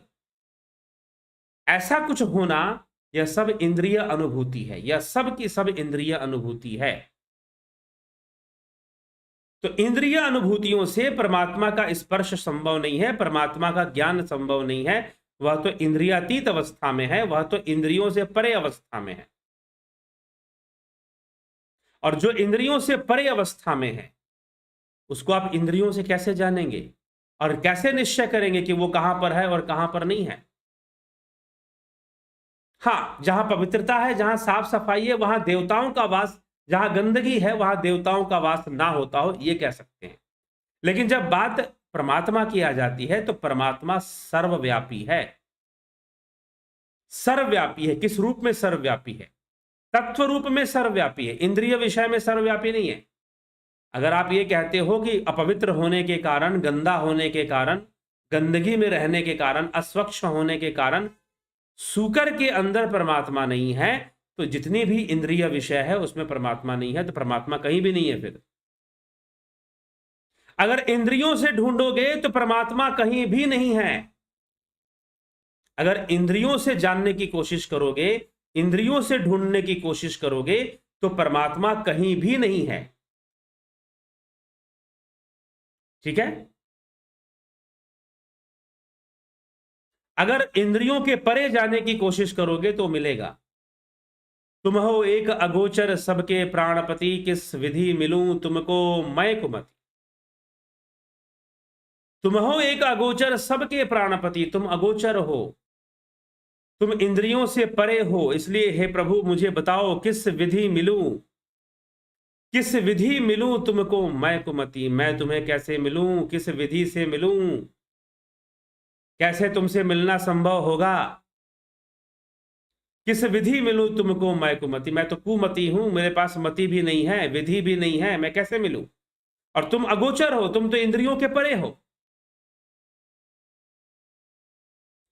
ऐसा कुछ होना, यह सब इंद्रिय अनुभूति है, यह सब की सब इंद्रिय अनुभूति है। तो इंद्रिय अनुभूतियों से परमात्मा का स्पर्श संभव नहीं है, परमात्मा का ज्ञान संभव नहीं है। वह तो इंद्रियातीत अवस्था में है, वह तो इंद्रियों से परे अवस्था में है। और जो इंद्रियों से परे अवस्था में है उसको आप इंद्रियों से कैसे जानेंगे और कैसे निश्चय करेंगे कि वो कहां पर है और कहां पर नहीं है? हाँ, जहां पवित्रता है, जहां साफ सफाई है, वहां देवताओं का वास, जहां गंदगी है वहां देवताओं का वास ना होता हो, ये कह सकते हैं। लेकिन जब बात परमात्मा की आ जाती है तो परमात्मा सर्वव्यापी है। सर्वव्यापी है, किस रूप में सर्वव्यापी है? तत्व रूप में सर्वव्यापी है, इंद्रिय विषय में सर्वव्यापी नहीं है। अगर आप ये कहते हो कि अपवित्र होने के कारण, गंदा होने के कारण, गंदगी में रहने के कारण, अस्वच्छ होने के कारण सूकर के अंदर परमात्मा नहीं है, तो जितनी भी इंद्रिय विषय है उसमें परमात्मा नहीं है, तो परमात्मा कहीं भी नहीं है। फिर अगर इंद्रियों से ढूंढोगे तो परमात्मा कहीं भी नहीं है। अगर इंद्रियों से जानने की कोशिश करोगे, इंद्रियों से ढूंढने की कोशिश करोगे, तो परमात्मा कहीं भी नहीं है। ठीक है? अगर इंद्रियों के परे जाने की कोशिश करोगे तो मिलेगा। तुम हो एक अगोचर सबके प्राणपति, किस विधि मिलूं तुमको मैं कुमति। तुम हो एक अगोचर सबके प्राणपति, तुम अगोचर हो, तुम इंद्रियों से परे हो, इसलिए हे प्रभु मुझे बताओ किस विधि मिलूं, किस विधि मिलूं तुमको मैं कुमति। मैं तुम्हें कैसे मिलूं, किस विधि से मिलूं, कैसे तुमसे मिलना संभव होगा? किस विधि मिलूं तुमको मैं कुमति। मैं तो कुमति हूं, मेरे पास मति भी नहीं है, विधि भी नहीं है, मैं कैसे मिलूं? और तुम अगोचर हो, तुम तो इंद्रियों के परे हो।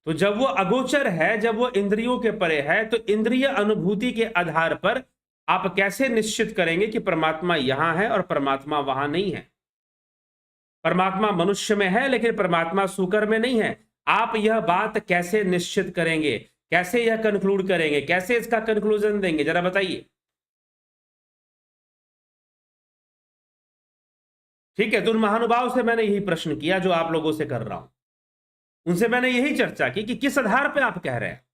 तो जब वो अगोचर है, जब वो इंद्रियों के परे है, तो इंद्रिय अनुभूति के आधार पर आप कैसे निश्चित करेंगे कि परमात्मा यहां है और परमात्मा वहां नहीं है? परमात्मा मनुष्य में है लेकिन परमात्मा सूकर में नहीं है। आप यह बात कैसे निश्चित करेंगे, कैसे यह कंक्लूड करेंगे, कैसे इसका कंक्लूजन देंगे, जरा बताइए। ठीक है, तो उन महानुभाव से मैंने यही प्रश्न किया जो आप लोगों से कर रहा हूं। उनसे मैंने यही चर्चा की कि किस आधार पे आप कह रहे हैं।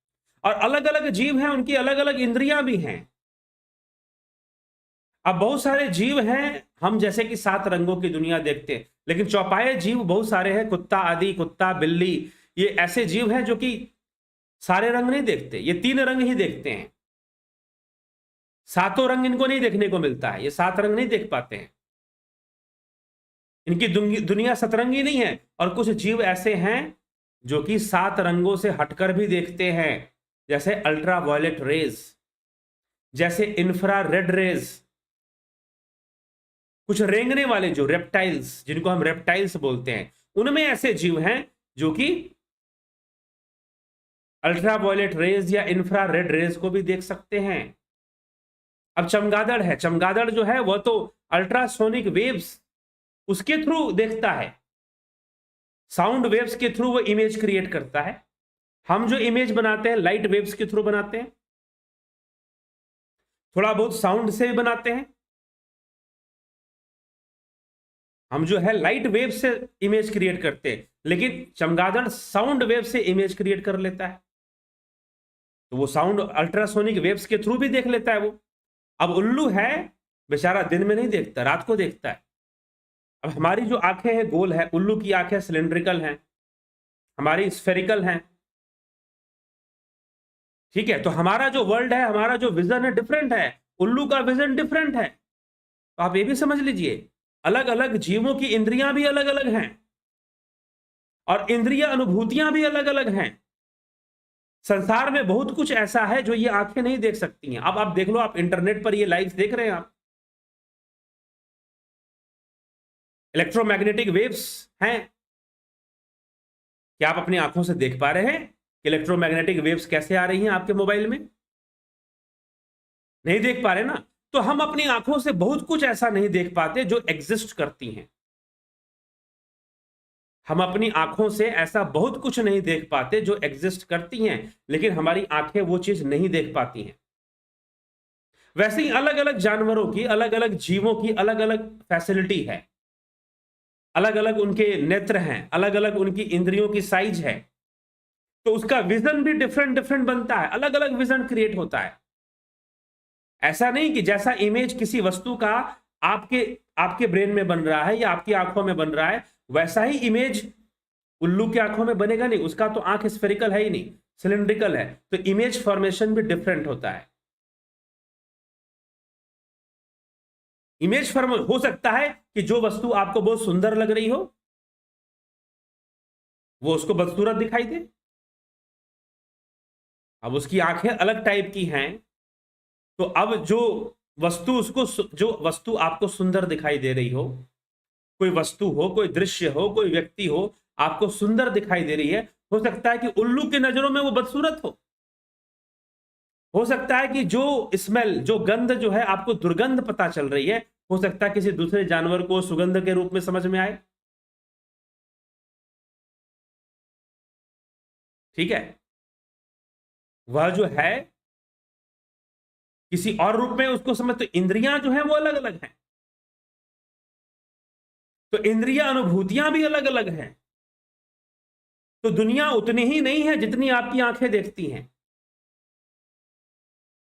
और अलग अलग जीव हैं, उनकी अलग अलग इंद्रियां भी हैं। अब बहुत सारे जीव हैं, हम जैसे कि 7 रंगों की दुनिया देखते हैं, लेकिन चौपाए जीव बहुत सारे हैं, कुत्ता आदि, कुत्ता, बिल्ली, ये ऐसे जीव हैं जो कि सारे रंग नहीं देखते, ये 3 रंग ही देखते हैं। 7 रंग इनको नहीं देखने को मिलता है, ये 7 रंग नहीं देख पाते हैं। इनकी दुनिया सतरंगी नहीं है। और कुछ जीव ऐसे हैं जो कि 7 रंगों से हटकर भी देखते हैं, जैसे अल्ट्रा वायलेट रेज। जैसे इंफ्रारेड रेज, कुछ रेंगने वाले जो रेप्टाइल्स, जिनको हम रेप्टाइल्स बोलते हैं, उनमें ऐसे जीव हैं जो कि अल्ट्रावायलेट रेज या इंफ्रारेड रेज को भी देख सकते हैं। अब चमगादड़ है, चमगादड़ जो है वह तो अल्ट्रासोनिक वेव्स उसके थ्रू देखता है, साउंड वेव्स के थ्रू वो इमेज क्रिएट करता है। हम जो इमेज बनाते हैं लाइट वेव्स के थ्रू बनाते हैं, थोड़ा बहुत साउंड से भी बनाते हैं। हम जो है लाइट वेव से इमेज क्रिएट करते हैं, लेकिन चमगादड़ साउंड वेव से इमेज क्रिएट कर लेता है, तो वो साउंड अल्ट्रासोनिक वेव्स के थ्रू भी देख लेता है वो। अब उल्लू है बेचारा दिन में नहीं देखता, रात को देखता है। अब हमारी जो आंखें हैं गोल है, उल्लू की आंखें सिलेंड्रिकल हैं, हमारी स्फेरिकल हैं, ठीक है। तो हमारा जो वर्ल्ड है, हमारा जो विजन है डिफरेंट है, उल्लू का विजन डिफरेंट है। तो आप ये भी समझ लीजिए, अलग अलग जीवों की इंद्रियां भी अलग अलग हैं और इंद्रिय अनुभूतियां भी अलग अलग हैं। संसार में बहुत कुछ ऐसा है जो ये आंखें नहीं देख सकती हैं। अब आप देख लो, आप इंटरनेट पर ये लाइव देख रहे हैं, आप इलेक्ट्रोमैग्नेटिक वेव्स हैं, क्या आप अपनी आंखों से देख पा रहे हैं कि इलेक्ट्रोमैग्नेटिक वेव्स कैसे आ रही हैं आपके मोबाइल में? नहीं देख पा रहे ना। तो हम अपनी आंखों से बहुत कुछ ऐसा नहीं देख पाते जो एग्जिस्ट करती हैं। हम अपनी आंखों से ऐसा बहुत कुछ नहीं देख पाते जो एग्जिस्ट करती हैं, लेकिन हमारी आंखें वो चीज नहीं देख पाती हैं। वैसे ही अलग अलग जानवरों की, अलग अलग जीवों की अलग अलग फैसिलिटी है, अलग अलग उनके नेत्र हैं, अलग अलग उनकी इंद्रियों की साइज है, तो उसका विजन भी डिफरेंट डिफरेंट बनता है, अलग अलग विजन क्रिएट होता है। ऐसा नहीं कि जैसा इमेज किसी वस्तु का आपके आपके ब्रेन में बन रहा है या आपकी आंखों में बन रहा है, वैसा ही इमेज उल्लू की आंखों में बनेगा नहीं। उसका तो आंख स्फेरिकल है ही नहीं, सिलिंड्रिकल है, तो इमेज फॉर्मेशन भी डिफरेंट होता है। इमेज फॉर्म हो सकता है कि जो वस्तु आपको बहुत सुंदर लग रही हो वो उसको बदसूरत दिखाई दे। अब उसकी आंखें अलग टाइप की हैं, तो अब जो वस्तु आपको सुंदर दिखाई दे रही हो, कोई वस्तु हो, कोई दृश्य हो, कोई व्यक्ति हो, आपको सुंदर दिखाई दे रही है, हो सकता है कि उल्लू की नजरों में वो बदसूरत हो सकता है कि जो स्मेल, जो गंध जो है आपको दुर्गंध पता चल रही है, हो सकता है किसी दूसरे जानवर को सुगंध के रूप में समझ में आए। ठीक है, वह जो है किसी और रूप में उसको समझ, तो इंद्रियां जो है वो अलग अलग हैं, तो इंद्रिय अनुभूतियां भी अलग अलग हैं। तो दुनिया उतनी ही नहीं है जितनी आपकी आंखें देखती हैं।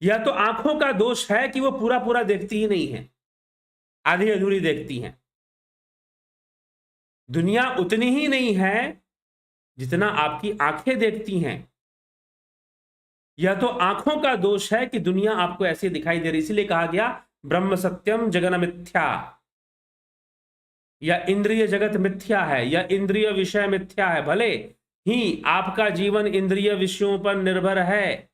या तो आंखों का दोष है कि वो पूरा पूरा देखती ही नहीं है, आधी अधूरी देखती हैं। दुनिया उतनी ही नहीं है जितना आपकी आंखें देखती हैं। यह तो आंखों का दोष है कि दुनिया आपको ऐसी दिखाई दे रही, इसलिए कहा गया ब्रह्म सत्यम जगन मिथ्या, या इंद्रिय जगत मिथ्या है, या इंद्रिय विषय मिथ्या है। भले ही आपका जीवन इंद्रिय विषयों पर निर्भर है,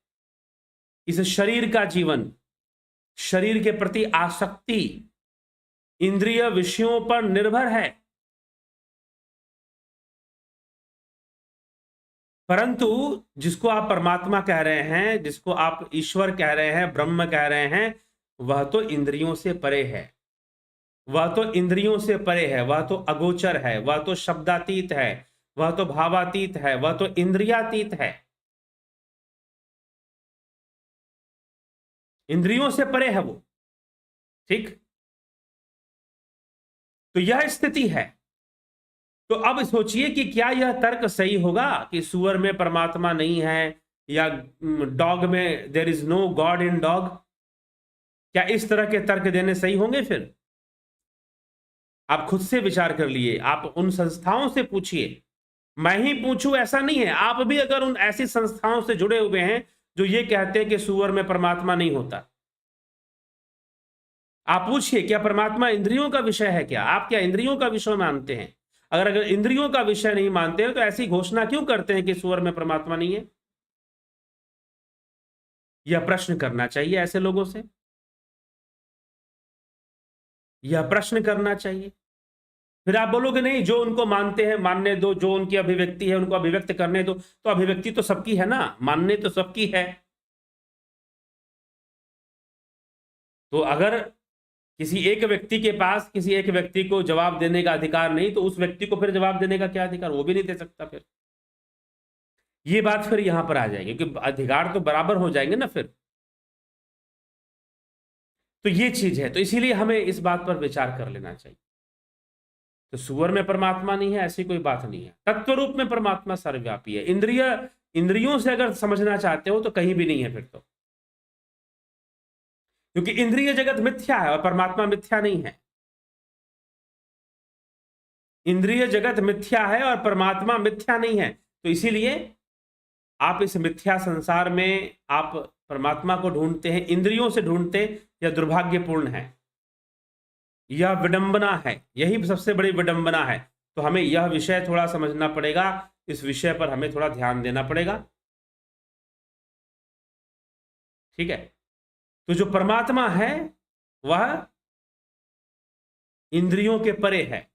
इस शरीर का जीवन, शरीर के प्रति आसक्ति इंद्रिय विषयों पर निर्भर है, परंतु जिसको आप परमात्मा कह रहे हैं, जिसको आप ईश्वर कह रहे हैं, ब्रह्म कह रहे हैं, वह तो इंद्रियों से परे है, वह तो इंद्रियों से परे है, वह तो अगोचर है, वह तो शब्दातीत है, वह तो भावातीत है, वह तो इंद्रियातीत है, इंद्रियों से परे है वो। ठीक, तो यह स्थिति है। तो अब सोचिए कि क्या यह तर्क सही होगा कि सुअर में परमात्मा नहीं है, या डॉग में there is no God in dog? क्या इस तरह के तर्क देने सही होंगे? फिर आप खुद से विचार कर लिए, आप उन संस्थाओं से पूछिए, मैं ही पूछूं ऐसा नहीं है। आप भी अगर उन ऐसी संस्थाओं से जुड़े हुए हैं जो ये कहते हैं कि सुअर में परमात्मा नहीं होता, आप पूछिए क्या परमात्मा इंद्रियों का विषय है? क्या आप क्या इंद्रियों का विषय मानते हैं? अगर इंद्रियों का विषय नहीं मानते हैं तो ऐसी घोषणा क्यों करते हैं कि सुअर में परमात्मा नहीं है? यह प्रश्न करना चाहिए ऐसे लोगों से, यह प्रश्न करना चाहिए। फिर आप बोलोगे नहीं, जो उनको मानते हैं मानने दो, जो उनकी अभिव्यक्ति है उनको अभिव्यक्त करने दो। तो अभिव्यक्ति तो सबकी है ना, मानने तो सबकी है। तो अगर किसी एक व्यक्ति के पास किसी एक व्यक्ति को जवाब देने का अधिकार नहीं, तो उस व्यक्ति को फिर जवाब देने का क्या अधिकार, वो भी नहीं दे सकता। फिर ये बात फिर यहां पर आ जाएगी, क्योंकि अधिकार तो बराबर हो जाएंगे ना फिर। तो ये चीज है, तो इसीलिए हमें इस बात पर विचार कर लेना चाहिए। तो सुअर में परमात्मा नहीं है ऐसी कोई बात नहीं है, तत्व रूप में परमात्मा सर्वव्यापी है। इंद्रियों से अगर समझना चाहते हो तो कहीं भी नहीं है फिर तो, क्योंकि इंद्रिय जगत मिथ्या है और परमात्मा मिथ्या नहीं है। इंद्रिय जगत मिथ्या है और परमात्मा मिथ्या नहीं है। तो इसीलिए आप इस मिथ्या संसार में आप परमात्मा को ढूंढते हैं, इंद्रियों से ढूंढते, यह दुर्भाग्यपूर्ण है, यह विडंबना है, यही सबसे बड़ी विडंबना है। तो हमें यह विषय थोड़ा समझना पड़ेगा, इस विषय पर हमें थोड़ा ध्यान देना पड़ेगा। ठीक है, तो जो परमात्मा है वह इंद्रियों के परे है।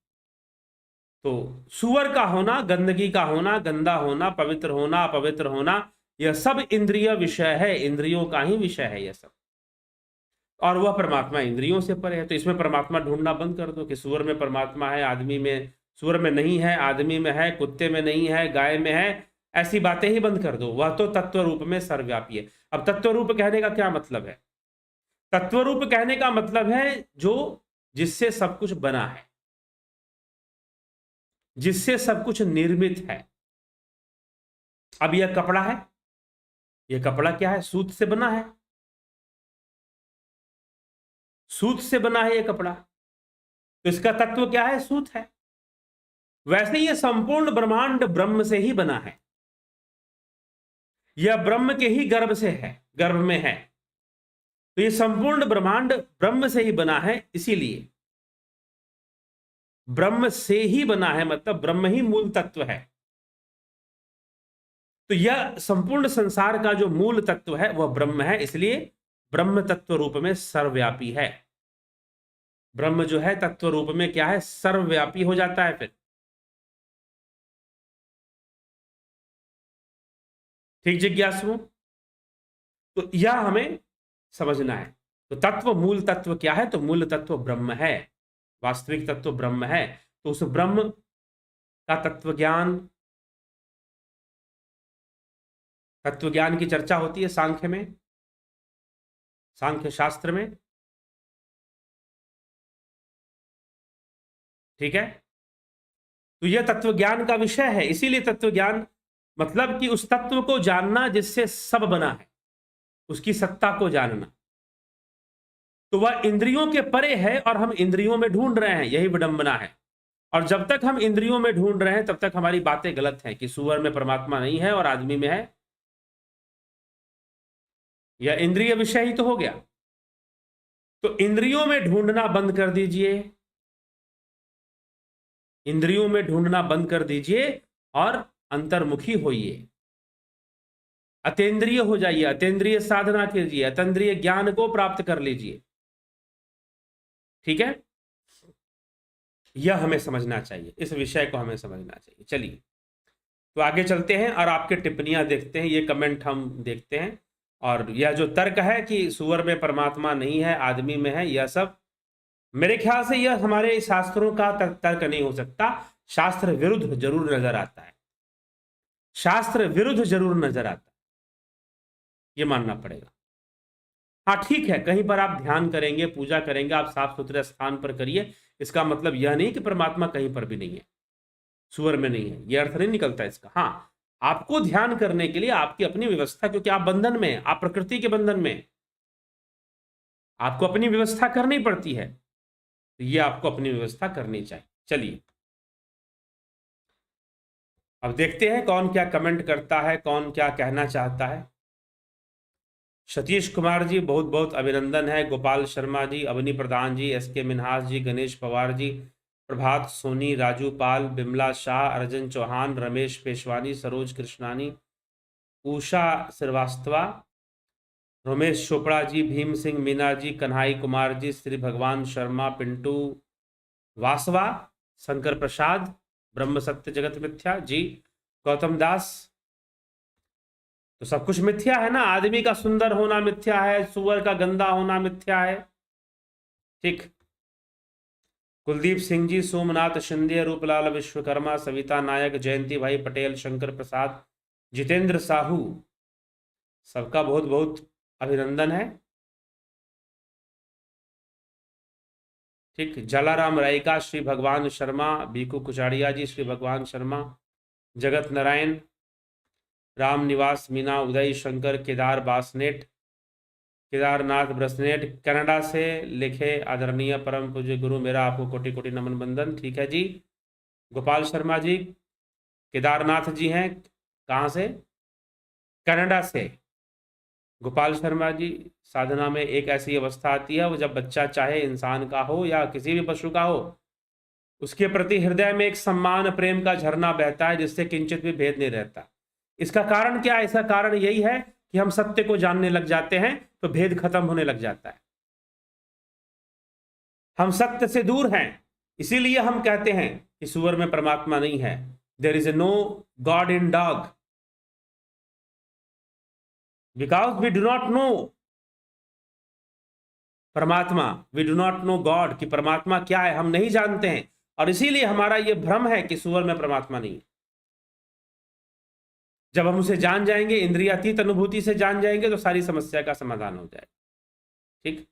तो सुअर का होना, गंदगी का होना, गंदा होना, पवित्र होना, अपवित्र होना, यह सब इंद्रिय विषय है, इंद्रियों का ही विषय है यह सब। और वह परमात्मा इंद्रियों से परे है। तो इसमें परमात्मा ढूंढना बंद कर दो कि सुअर में परमात्मा है, आदमी में, सुअर में नहीं है, आदमी में है, कुत्ते में नहीं है, गाय में है, ऐसी बातें ही बंद कर दो। वह तो तत्व रूप में सर्वव्यापी है। अब तत्व रूप कहने का क्या मतलब है? तत्व रूप कहने का मतलब है जो, जिससे सब कुछ बना है, जिससे सब कुछ निर्मित है। अब यह कपड़ा है, यह कपड़ा क्या है? सूत से बना है, सूत से बना है यह कपड़ा। तो इसका तत्व क्या है? सूत है। वैसे यह संपूर्ण ब्रह्मांड ब्रह्म से ही बना है, यह ब्रह्म के ही गर्भ से है, गर्भ में है। तो यह संपूर्ण ब्रह्मांड ब्रह्म से ही बना है, इसीलिए ब्रह्म से ही बना है, मतलब ब्रह्म ही मूल तत्व है। तो यह संपूर्ण संसार का जो मूल तत्व है वह ब्रह्म है, इसलिए ब्रह्म तत्व रूप में सर्वव्यापी है। ब्रह्म जो है तत्व रूप में क्या है? सर्वव्यापी हो जाता है फिर। ठीक जिज्ञासुओं, तो यह हमें समझना है। तो तत्व, मूल तत्व क्या है? तो मूल तत्व ब्रह्म है, वास्तविक तत्व ब्रह्म है। तो उस ब्रह्म का तत्व ज्ञान की चर्चा होती है सांख्य में, सांख्य शास्त्र में। ठीक है, तो यह तत्व ज्ञान का विषय है। इसीलिए तत्व ज्ञान मतलब कि उस तत्व को जानना जिससे सब बना है, उसकी सत्ता को जानना। तो वह इंद्रियों के परे है और हम इंद्रियों में ढूंढ रहे हैं, यही विडंबना है। और जब तक हम इंद्रियों में ढूंढ रहे हैं तब तक हमारी बातें गलत हैं कि सुअर में परमात्मा नहीं है और आदमी में है। यह इंद्रिय विषय ही तो हो गया। तो इंद्रियों में ढूंढना बंद कर दीजिए, इंद्रियों में ढूंढना बंद कर दीजिए और अंतर्मुखी होइए, अतेंद्रिय हो जाइए, अतेंद्रिय साधना कीजिए, अतेंद्रिय ज्ञान को प्राप्त कर लीजिए। ठीक है, यह हमें समझना चाहिए, इस विषय को हमें समझना चाहिए। चलिए तो आगे चलते हैं और आपके टिप्पणियां देखते हैं, ये कमेंट हम देखते हैं। और यह जो तर्क है कि सुअर में परमात्मा नहीं है, आदमी में है, यह सब मेरे ख्याल से यह हमारे शास्त्रों का तर्क नहीं हो सकता। शास्त्र विरुद्ध जरूर नजर आता है, शास्त्र विरुद्ध जरूर नजर आता है, यह मानना पड़ेगा। हाँ ठीक है, कहीं पर आप ध्यान करेंगे, पूजा करेंगे, आप साफ सुथरे स्थान पर करिए, इसका मतलब यह नहीं कि परमात्मा कहीं पर भी नहीं है, सुअर में नहीं है, यह अर्थ नहीं निकलता इसका। हाँ, आपको ध्यान करने के लिए आपकी अपनी व्यवस्था, क्योंकि आप बंधन में, आप प्रकृति के बंधन में, आपको अपनी व्यवस्था करनी पड़ती है। तो ये आपको अपनी व्यवस्था करनी चाहिए। चलिए अब देखते हैं कौन क्या कमेंट करता है, कौन क्या कहना चाहता है। सतीश कुमार जी बहुत बहुत अभिनंदन है, गोपाल शर्मा जी, अवनी प्रधान जी, एस के मिन्हास जी, गणेश पवार जी, प्रभात सोनी, राजू पाल, बिमला शाह, अर्जुन चौहान, रमेश पेशवानी, सरोज कृष्णानी, उषा श्रीवास्तवा, रोमेश चोपड़ा जी, भीम सिंह मीना जी, कन्हाई कुमार जी, श्री भगवान शर्मा, पिंटू वासवा, शंकर प्रसाद, ब्रह्म सत्य जगत मिथ्या जी, गौतम दास। तो सब कुछ मिथ्या है ना। आदमी का सुंदर होना मिथ्या है, सुअर का गंदा होना मिथ्या है। ठीक। कुलदीप सिंह जी, सोमनाथ शिंदे, रूपलाल विश्वकर्मा, सविता नायक, जयंती भाई पटेल, शंकर प्रसाद, जितेंद्र साहू, सबका बहुत बहुत अभिनंदन है। ठीक। जलाराम रायका, श्री भगवान शर्मा, बीकू कुचाड़िया जी, श्री भगवान शर्मा, जगत नारायण, राम निवास मीना, उदय शंकर, केदार बासनेट, केदारनाथ ब्रसनेट, कनाडा से लिखे आदरणीय परम पूज्य गुरु, मेरा आपको कोटि कोटि नमन बंदन। ठीक है जी। गोपाल शर्मा जी केदारनाथ जी हैं, कहाँ से? कनाडा से। गोपाल शर्मा जी, साधना में एक ऐसी अवस्था आती है वो जब बच्चा चाहे इंसान का हो या किसी भी पशु का हो, उसके प्रति हृदय में एक सम्मान प्रेम का झरना बहता है जिससे किंचित भी भेद नहीं रहता। इसका कारण क्या है? इसका कारण यही है कि हम सत्य को जानने लग जाते हैं तो भेद खत्म होने लग जाता है। हम सत्य से दूर हैं, इसीलिए हम कहते हैं कि सुअर में परमात्मा नहीं है। There is no God in dog, because we do not know परमात्मा, we do not know God, कि परमात्मा क्या है हम नहीं जानते हैं, और इसीलिए हमारा यह भ्रम है कि सुअर में परमात्मा नहीं है। जब हम उसे जान जाएंगे, इंद्रियातीत अनुभूति से जान जाएंगे, तो सारी समस्या का समाधान हो जाएगा। ठीक।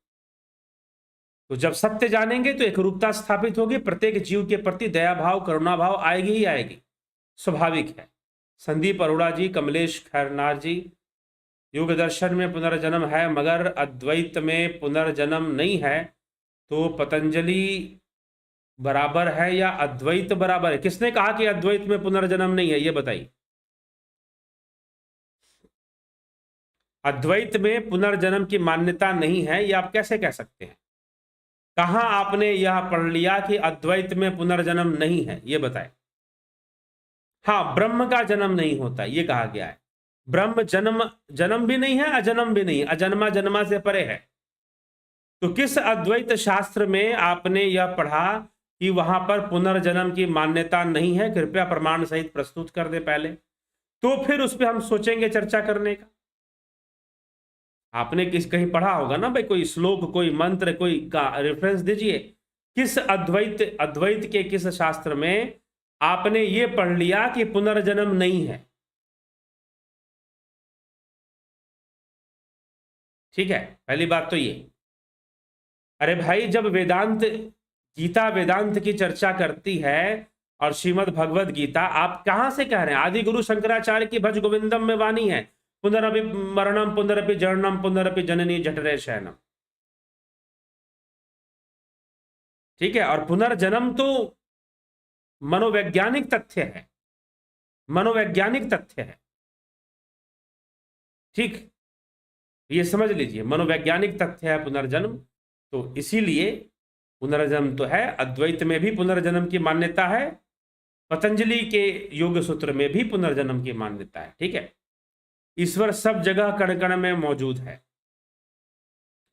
तो जब सत्य जानेंगे तो एक रूपता स्थापित होगी, प्रत्येक जीव के प्रति दया भाव करुणा भाव आएगी ही आएगी, स्वाभाविक है। संदीप अरोड़ा जी, कमलेश खैरनार जी, युग दर्शन में पुनर्जन्म है मगर अद्वैत में पुनर्जन्म नहीं है, तो पतंजलि बराबर है या अद्वैत बराबर है? किसने कहा कि अद्वैत में पुनर्जन्म नहीं है? ये बताइए। अद्वैत में पुनर्जन्म की मान्यता नहीं है, ये आप कैसे कह सकते हैं? कहां आपने यह पढ़ लिया कि अद्वैत में पुनर्जन्म नहीं है? ये बताएं। हाँ, ब्रह्म का जन्म नहीं होता ये कहा गया है। ब्रह्म जन्म भी नहीं है, अजन्म भी नहीं है, अजन्मा जन्मा से परे है। तो किस अद्वैत शास्त्र में आपने यह पढ़ा कि वहां पर पुनर्जन्म की मान्यता नहीं है? कृपया प्रमाण सहित प्रस्तुत कर दे पहले, तो फिर उस पर हम सोचेंगे चर्चा करने का। आपने कहीं पढ़ा होगा ना भाई, कोई श्लोक, कोई मंत्र, कोई का रेफरेंस दीजिए। किस अद्वैत के किस शास्त्र में आपने ये पढ़ लिया कि पुनर्जन्म नहीं है? ठीक है, पहली बात तो ये। अरे भाई, जब गीता वेदांत की चर्चा करती है और श्रीमद् भगवद गीता, आप कहां से कह रहे हैं? आदि गुरु शंकराचार्य की भज गोविंदम में वाणी है, पुनरपि मरणम पुनरपि जरणम पुनरपि जननी जठरे शयनम। ठीक है, और पुनर्जन्म तो मनोवैज्ञानिक तथ्य है, मनोवैज्ञानिक तथ्य है। ठीक, ये समझ लीजिए, मनोवैज्ञानिक तथ्य है पुनर्जन्म। तो इसीलिए पुनर्जन्म तो है, अद्वैत में भी पुनर्जन्म की मान्यता है, पतंजलि के योग सूत्र में भी पुनर्जन्म की मान्यता है। ठीक है, ईश्वर सब जगह कण कण में मौजूद है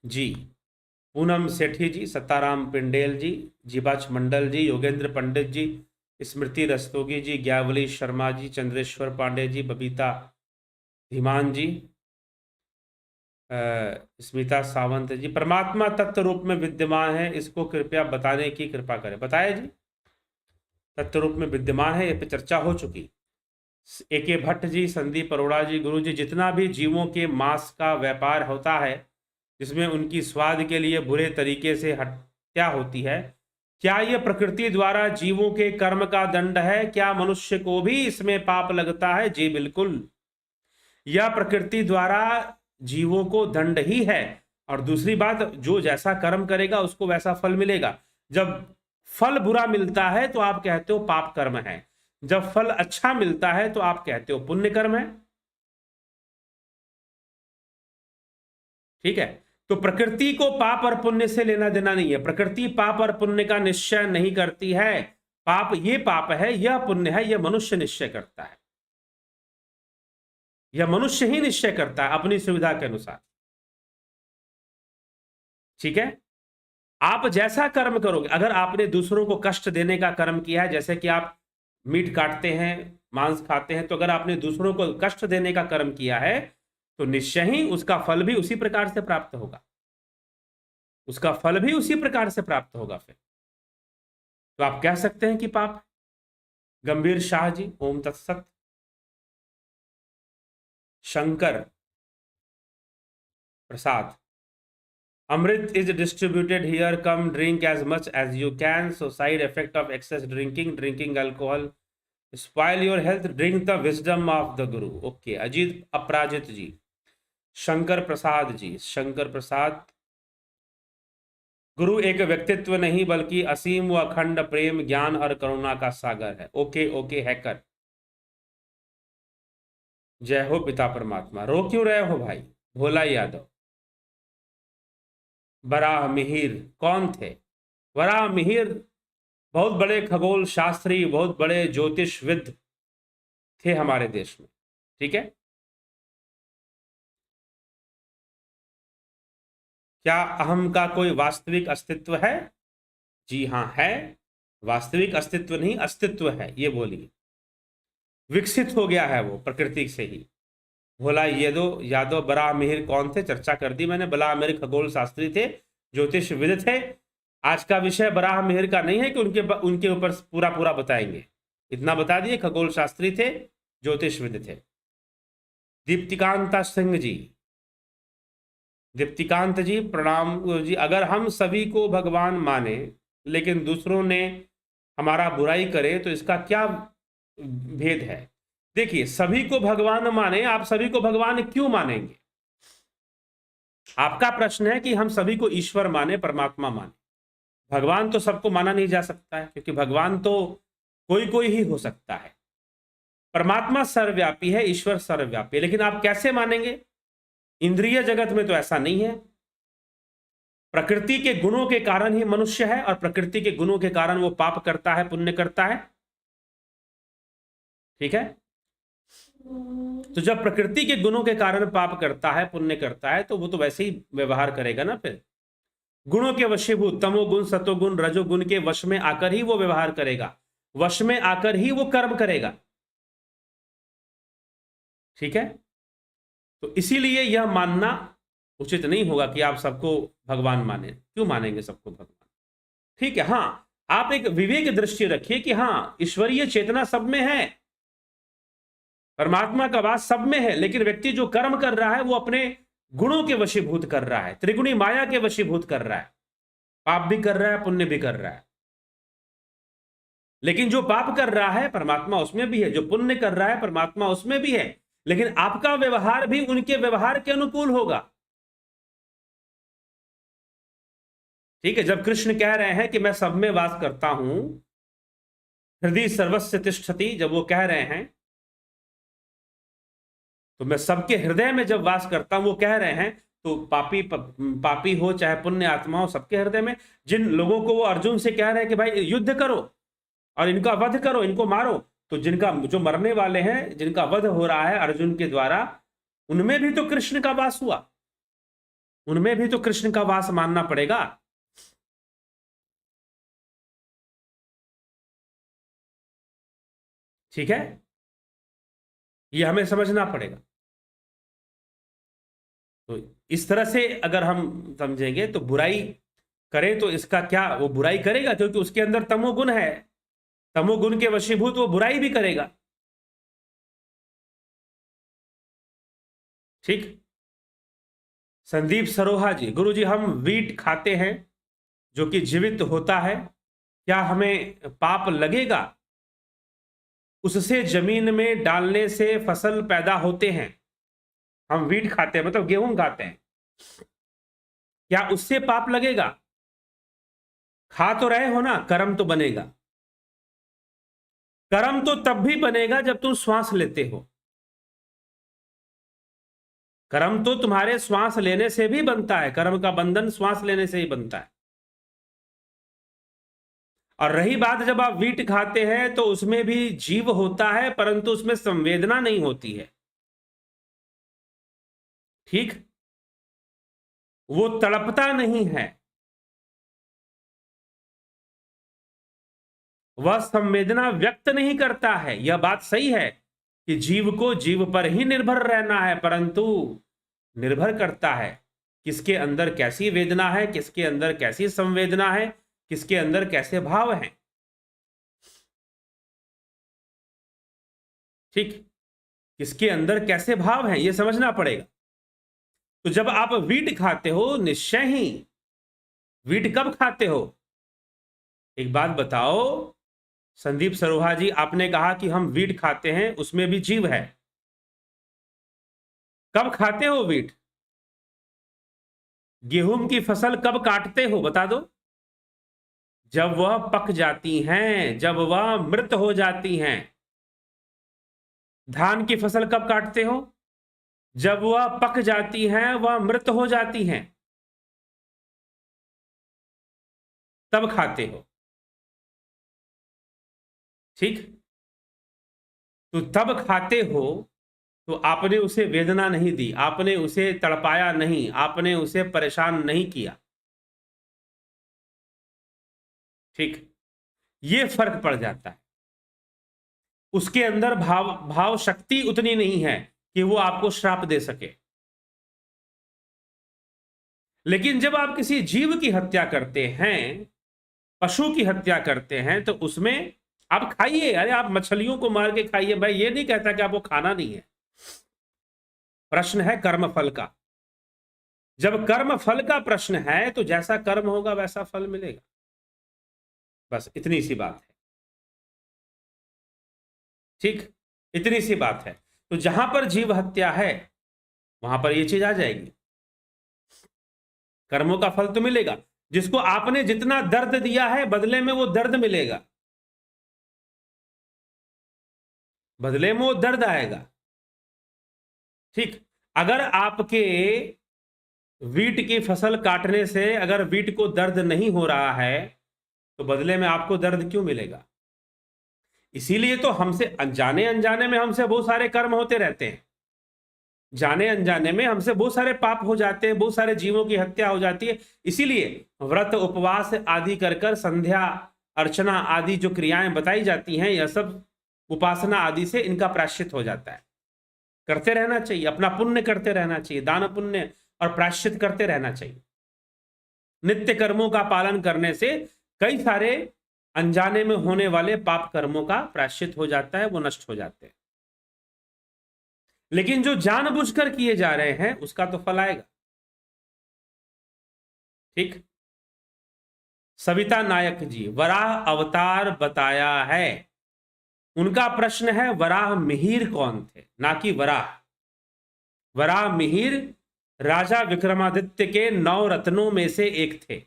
जी। पूनम सेठी जी, सत्ताराम पिंडेल जी, जीबाच मंडल जी, योगेंद्र पंडित जी, स्मृति रस्तोगी जी, ज्ञावली शर्मा जी, चंद्रेश्वर पांडे जी, बबीता धीमान जी, स्मिता सावंत जी। परमात्मा तत्व रूप में विद्यमान है, इसको कृपया बताने की कृपा करें। बताया जी, तत्व रूप में विद्यमान है, ये पे चर्चा हो चुकी। ए.के. भट्ट जी, संदीप अरोड़ा जी, गुरु जी, जितना भी जीवों के मांस का व्यापार होता है, जिसमें उनकी स्वाद के लिए बुरे तरीके से हत्या होती है, क्या यह प्रकृति द्वारा जीवों के कर्म का दंड है? क्या मनुष्य को भी इसमें पाप लगता है? जी बिल्कुल, यह प्रकृति द्वारा जीवों को दंड ही है। और दूसरी बात, जो जैसा कर्म करेगा उसको वैसा फल मिलेगा। जब फल बुरा मिलता है तो आप कहते हो पाप कर्म है, जब फल अच्छा मिलता है तो आप कहते हो पुण्य कर्म है। ठीक है, तो प्रकृति को पाप और पुण्य से लेना देना नहीं है। प्रकृति पाप और पुण्य का निश्चय नहीं करती है। पाप ये पाप है, यह पुण्य है, यह मनुष्य निश्चय करता है। यह मनुष्य ही निश्चय करता है अपनी सुविधा के अनुसार। ठीक है। आप जैसा कर्म करोगे, अगर आपने दूसरों को कष्ट देने का कर्म किया है, जैसे कि आप मीट काटते हैं, मांस खाते हैं, तो अगर आपने दूसरों को कष्ट देने का कर्म किया है तो निश्चय ही उसका फल भी उसी प्रकार से प्राप्त होगा, उसका फल भी उसी प्रकार से प्राप्त होगा। फिर तो आप कह सकते हैं कि पाप। गंभीर शाह जी, ओम तत्सत। Shankar Prasad, amrit is distributed here, come drink as much as you can, so side effect of excess drinking alcohol spoil your health, drink the wisdom of the guru. Okay, Ajit Aparajit ji, Shankar Prasad ji, Shankar Prasad, गुरु एक व्यक्तित्व नहीं बल्कि असीम व अखंड प्रेम, ज्ञान और करुणा का सागर है। ओके ओके हैकर, जय हो पिता परमात्मा। रो क्यों रहे हो भाई? भोला यादव, वराह मिहिर कौन थे? वराह मिहिर बहुत बड़े खगोल शास्त्री, बहुत बड़े ज्योतिषविद थे हमारे देश में। ठीक है, क्या अहम का कोई वास्तविक अस्तित्व है? जी हाँ है, वास्तविक अस्तित्व नहीं, अस्तित्व है, ये बोलिए। विकसित हो गया है वो प्रकृति से ही। भोला यादव बराह मिहिर कौन थे? चर्चा कर दी मैंने। बराह मिहिर खगोल शास्त्री थे, ज्योतिषविद थे। आज का विषय बराह मिहिर का नहीं है कि उनके ऊपर पूरा पूरा बताएंगे, इतना बता दिए, खगोल शास्त्री थे, ज्योतिषविद थे। दीप्तिकांता सिंह जी, दीप्तिकांत जी प्रणाम जी। अगर हम सभी को भगवान माने लेकिन दूसरों ने हमारा बुराई करे तो इसका क्या भेद है? देखिए, सभी को भगवान माने, आप सभी को भगवान क्यों मानेंगे? आपका प्रश्न है कि हम सभी को ईश्वर माने, परमात्मा माने। भगवान तो सबको माना नहीं जा सकता है, क्योंकि भगवान तो कोई कोई ही हो सकता है। परमात्मा सर्वव्यापी है, ईश्वर सर्वव्यापी है, लेकिन आप कैसे मानेंगे? इंद्रिय जगत में तो ऐसा नहीं है। प्रकृति के गुणों के कारण ही मनुष्य है, और प्रकृति के गुणों के कारण वो पाप करता है, पुण्य करता है। ठीक है, तो जब प्रकृति के गुणों के कारण पाप करता है, पुण्य करता है, तो वो तो वैसे ही व्यवहार करेगा ना। फिर गुणों के वशीभूत, तमोगुण सतोगुण रजोगुण के वश में आकर ही वो व्यवहार करेगा, वश में आकर ही वो कर्म करेगा। ठीक है, तो इसीलिए यह मानना उचित नहीं होगा कि आप सबको भगवान माने। क्यों मानेंगे सबको भगवान? ठीक है, हाँ, आप एक विवेक दृष्टि रखिए कि हाँ, ईश्वरीय चेतना सब में है, परमात्मा का वास सब में है, लेकिन व्यक्ति जो कर्म कर रहा है वो अपने गुणों के वशीभूत कर रहा है, त्रिगुणी माया के वशीभूत कर रहा है, पाप भी कर रहा है, पुण्य भी कर रहा है। लेकिन जो पाप कर रहा है परमात्मा उसमें भी है, जो पुण्य कर रहा है परमात्मा उसमें भी है, लेकिन आपका व्यवहार भी उनके व्यवहार के अनुकूल होगा। ठीक है, जब कृष्ण कह रहे हैं कि मैं सब में वास करता हूं, हृदय सर्वस्य तिष्ठति, जब वो कह रहे हैं तो मैं सबके हृदय में जब वास करता हूं, वो कह रहे हैं, तो पापी हो चाहे पुण्य आत्मा हो, सबके हृदय में। जिन लोगों को वो अर्जुन से कह रहे हैं कि भाई युद्ध करो और इनका वध करो, इनको मारो, तो जिनका जो मरने वाले हैं, जिनका वध हो रहा है अर्जुन के द्वारा, उनमें भी तो कृष्ण का वास हुआ, उनमें भी तो कृष्ण का वास मानना पड़ेगा। ठीक है, ये हमें समझना पड़ेगा। तो इस तरह से अगर हम समझेंगे तो बुराई करे तो इसका क्या, वो बुराई करेगा क्योंकि उसके अंदर तमोगुण है, तमोगुण के वशीभूत वो बुराई भी करेगा। ठीक। संदीप सरोहा जी, गुरु जी हम वीट खाते हैं जो कि जीवित होता है, क्या हमें पाप लगेगा? उससे जमीन में डालने से फसल पैदा होते हैं। हम वीट खाते हैं मतलब गेहूं खाते हैं, क्या उससे पाप लगेगा? खा तो रहे हो ना, कर्म तो बनेगा। कर्म तो तब भी बनेगा जब तुम श्वास लेते हो, कर्म तो तुम्हारे श्वास लेने से भी बनता है, कर्म का बंधन श्वास लेने से ही बनता है। और रही बात जब आप वीट खाते हैं तो उसमें भी जीव होता है, परंतु उसमें संवेदना नहीं होती है। ठीक, वो तड़पता नहीं है, वह संवेदना व्यक्त नहीं करता है। यह बात सही है कि जीव को जीव पर ही निर्भर रहना है, परंतु निर्भर करता है किसके अंदर कैसी वेदना है, किसके अंदर कैसी संवेदना है, किसके अंदर कैसे भाव हैं। ठीक, किसके अंदर कैसे भाव हैं यह समझना पड़ेगा। तो जब आप वीट खाते हो, निश्चय ही वीट कब खाते हो? एक बात बताओ संदीप सरोहा जी, आपने कहा कि हम वीट खाते हैं, उसमें भी जीव है। कब खाते हो वीट? गेहूं की फसल कब काटते हो बता दो? जब वह पक जाती हैं, जब वह मृत हो जाती हैं। धान की फसल कब काटते हो? जब वह पक जाती हैं, वह मृत हो जाती हैं, तब खाते हो। ठीक, तो तब खाते हो तो आपने उसे वेदना नहीं दी, आपने उसे तड़पाया नहीं, आपने उसे परेशान नहीं किया। ठीक, ये फर्क पड़ जाता है। उसके अंदर भाव शक्ति उतनी नहीं है कि वो आपको श्राप दे सके। लेकिन जब आप किसी जीव की हत्या करते हैं, पशु की हत्या करते हैं, तो उसमें आप खाइए, अरे आप मछलियों को मार के खाइए, भाई ये नहीं कहता कि आपको खाना नहीं है। प्रश्न है कर्म फल का। जब कर्म फल का प्रश्न है तो जैसा कर्म होगा वैसा फल मिलेगा, बस इतनी सी बात है। ठीक, इतनी सी बात है। तो जहां पर जीव हत्या है वहां पर यह चीज आ जाएगी। कर्मों का फल तो मिलेगा, जिसको आपने जितना दर्द दिया है बदले में वो दर्द मिलेगा, बदले में वो दर्द आएगा। ठीक, अगर आपके वीट की फसल काटने से अगर वीट को दर्द नहीं हो रहा है तो बदले में आपको दर्द क्यों मिलेगा? इसीलिए तो हमसे अनजाने अनजाने में हमसे बहुत सारे कर्म होते रहते हैं, जाने अनजाने में हमसे बहुत सारे पाप हो जाते हैं, बहुत सारे जीवों की हत्या हो जाती है। इसीलिए व्रत उपवास आदि कर कर, संध्या अर्चना आदि जो क्रियाएं बताई जाती हैं, यह सब उपासना आदि से इनका प्रायश्चित हो जाता है। करते रहना चाहिए, अपना पुण्य करते रहना चाहिए, दान पुण्य और प्रायश्चित करते रहना चाहिए। नित्य कर्मों का पालन करने से कई सारे अनजाने में होने वाले पाप कर्मों का प्रायश्चित हो जाता है, वो नष्ट हो जाते हैं। लेकिन जो जानबूझकर किए जा रहे हैं उसका तो फल आएगा। ठीक, सविता नायक जी वराह अवतार बताया है, उनका प्रश्न है वराह मिहिर कौन थे, ना कि वराह। वराह मिहिर राजा विक्रमादित्य के 9 रत्नों में से एक थे।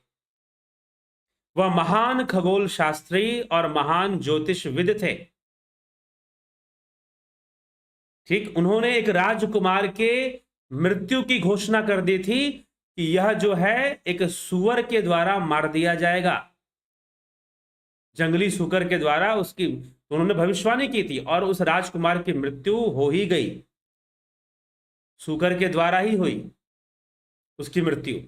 वह महान खगोल शास्त्री और महान ज्योतिषविद थे। ठीक, उन्होंने एक राजकुमार के मृत्यु की घोषणा कर दी थी कि यह जो है एक सूअर के द्वारा मार दिया जाएगा, जंगली सूकर के द्वारा उसकी उन्होंने भविष्यवाणी की थी, और उस राजकुमार की मृत्यु हो ही गई, सूकर के द्वारा ही हुई उसकी मृत्यु।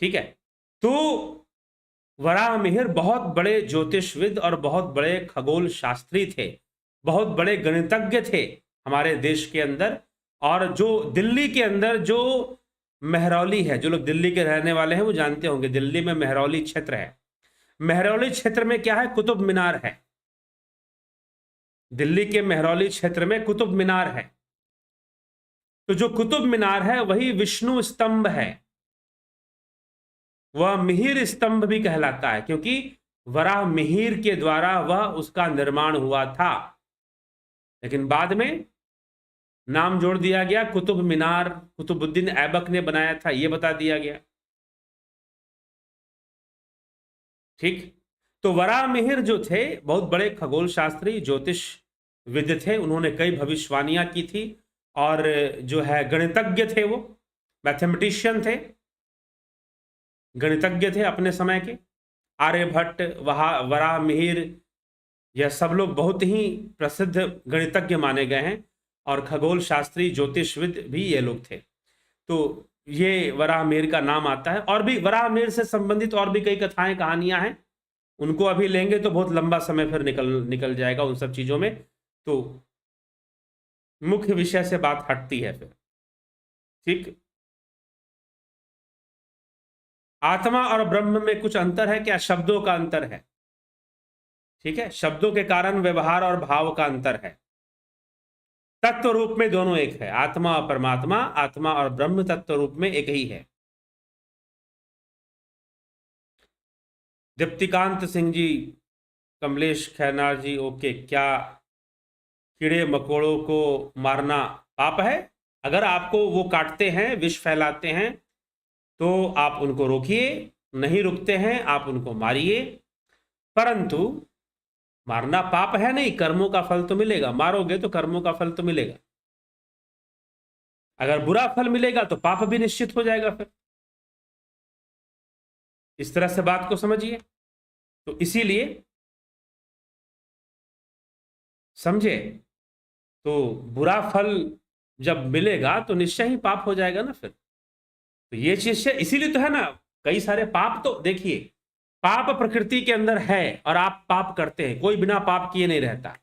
ठीक है, तो वराह मिहिर बहुत बड़े ज्योतिषविद और बहुत बड़े खगोल शास्त्री थे, बहुत बड़े गणितज्ञ थे हमारे देश के अंदर। और जो दिल्ली के अंदर जो मेहरौली है, जो लोग दिल्ली के रहने वाले हैं वो जानते होंगे, दिल्ली में मेहरौली क्षेत्र है। मेहरौली क्षेत्र में क्या है? कुतुब मीनार है। दिल्ली के मेहरौली क्षेत्र में कुतुब मीनार है। तो जो कुतुब मीनार है वही विष्णु स्तंभ है, वह मिहिर स्तंभ भी कहलाता है, क्योंकि वराह मिहिर के द्वारा वह उसका निर्माण हुआ था। लेकिन बाद में नाम जोड़ दिया गया कुतुब मीनार, कुतुबुद्दीन ऐबक ने बनाया था, यह बता दिया गया। ठीक, तो वराह मिहिर जो थे बहुत बड़े खगोल शास्त्री ज्योतिष विद थे, उन्होंने कई भविष्यवाणियां की थी, और जो है गणितज्ञ थे, वो मैथमेटिशियन थे, गणितज्ञ थे अपने समय के। आर्यभट्ट, वराह मिहिर, यह सब लोग बहुत ही प्रसिद्ध गणितज्ञ माने गए हैं, और खगोल शास्त्री ज्योतिषविद भी ये लोग थे। तो ये वराहमिहिर का नाम आता है। और भी वराहमिहिर से संबंधित और भी कई कथाएं कहानियां हैं, उनको अभी लेंगे तो बहुत लंबा समय फिर निकल जाएगा उन सब चीजों में, तो मुख्य विषय से बात हटती है फिर। ठीक, आत्मा और ब्रह्म में कुछ अंतर है क्या? शब्दों का अंतर है। ठीक है, शब्दों के कारण व्यवहार और भाव का अंतर है। तत्व रूप में दोनों एक है, आत्मा और परमात्मा, आत्मा और ब्रह्म तत्व रूप में एक ही है। दीप्तिकांत सिंह जी, कमलेश खैनार जी, ओके, क्या कीड़े मकोड़ों को मारना पाप है? अगर आपको वो काटते हैं, विष फैलाते हैं, तो आप उनको रोकिए, नहीं रुकते हैं आप उनको मारिए, परंतु मारना पाप है नहीं, कर्मों का फल तो मिलेगा, मारोगे तो कर्मों का फल तो मिलेगा। अगर बुरा फल मिलेगा तो पाप भी निश्चित हो जाएगा फिर। इस तरह से बात को समझिए। तो इसीलिए समझे, तो बुरा फल जब मिलेगा तो निश्चय ही पाप हो जाएगा ना फिर। तो ये चीज है, इसीलिए तो है ना, कई सारे पाप तो देखिए, पाप प्रकृति के अंदर है और आप पाप करते हैं, कोई बिना पाप किए नहीं रहता,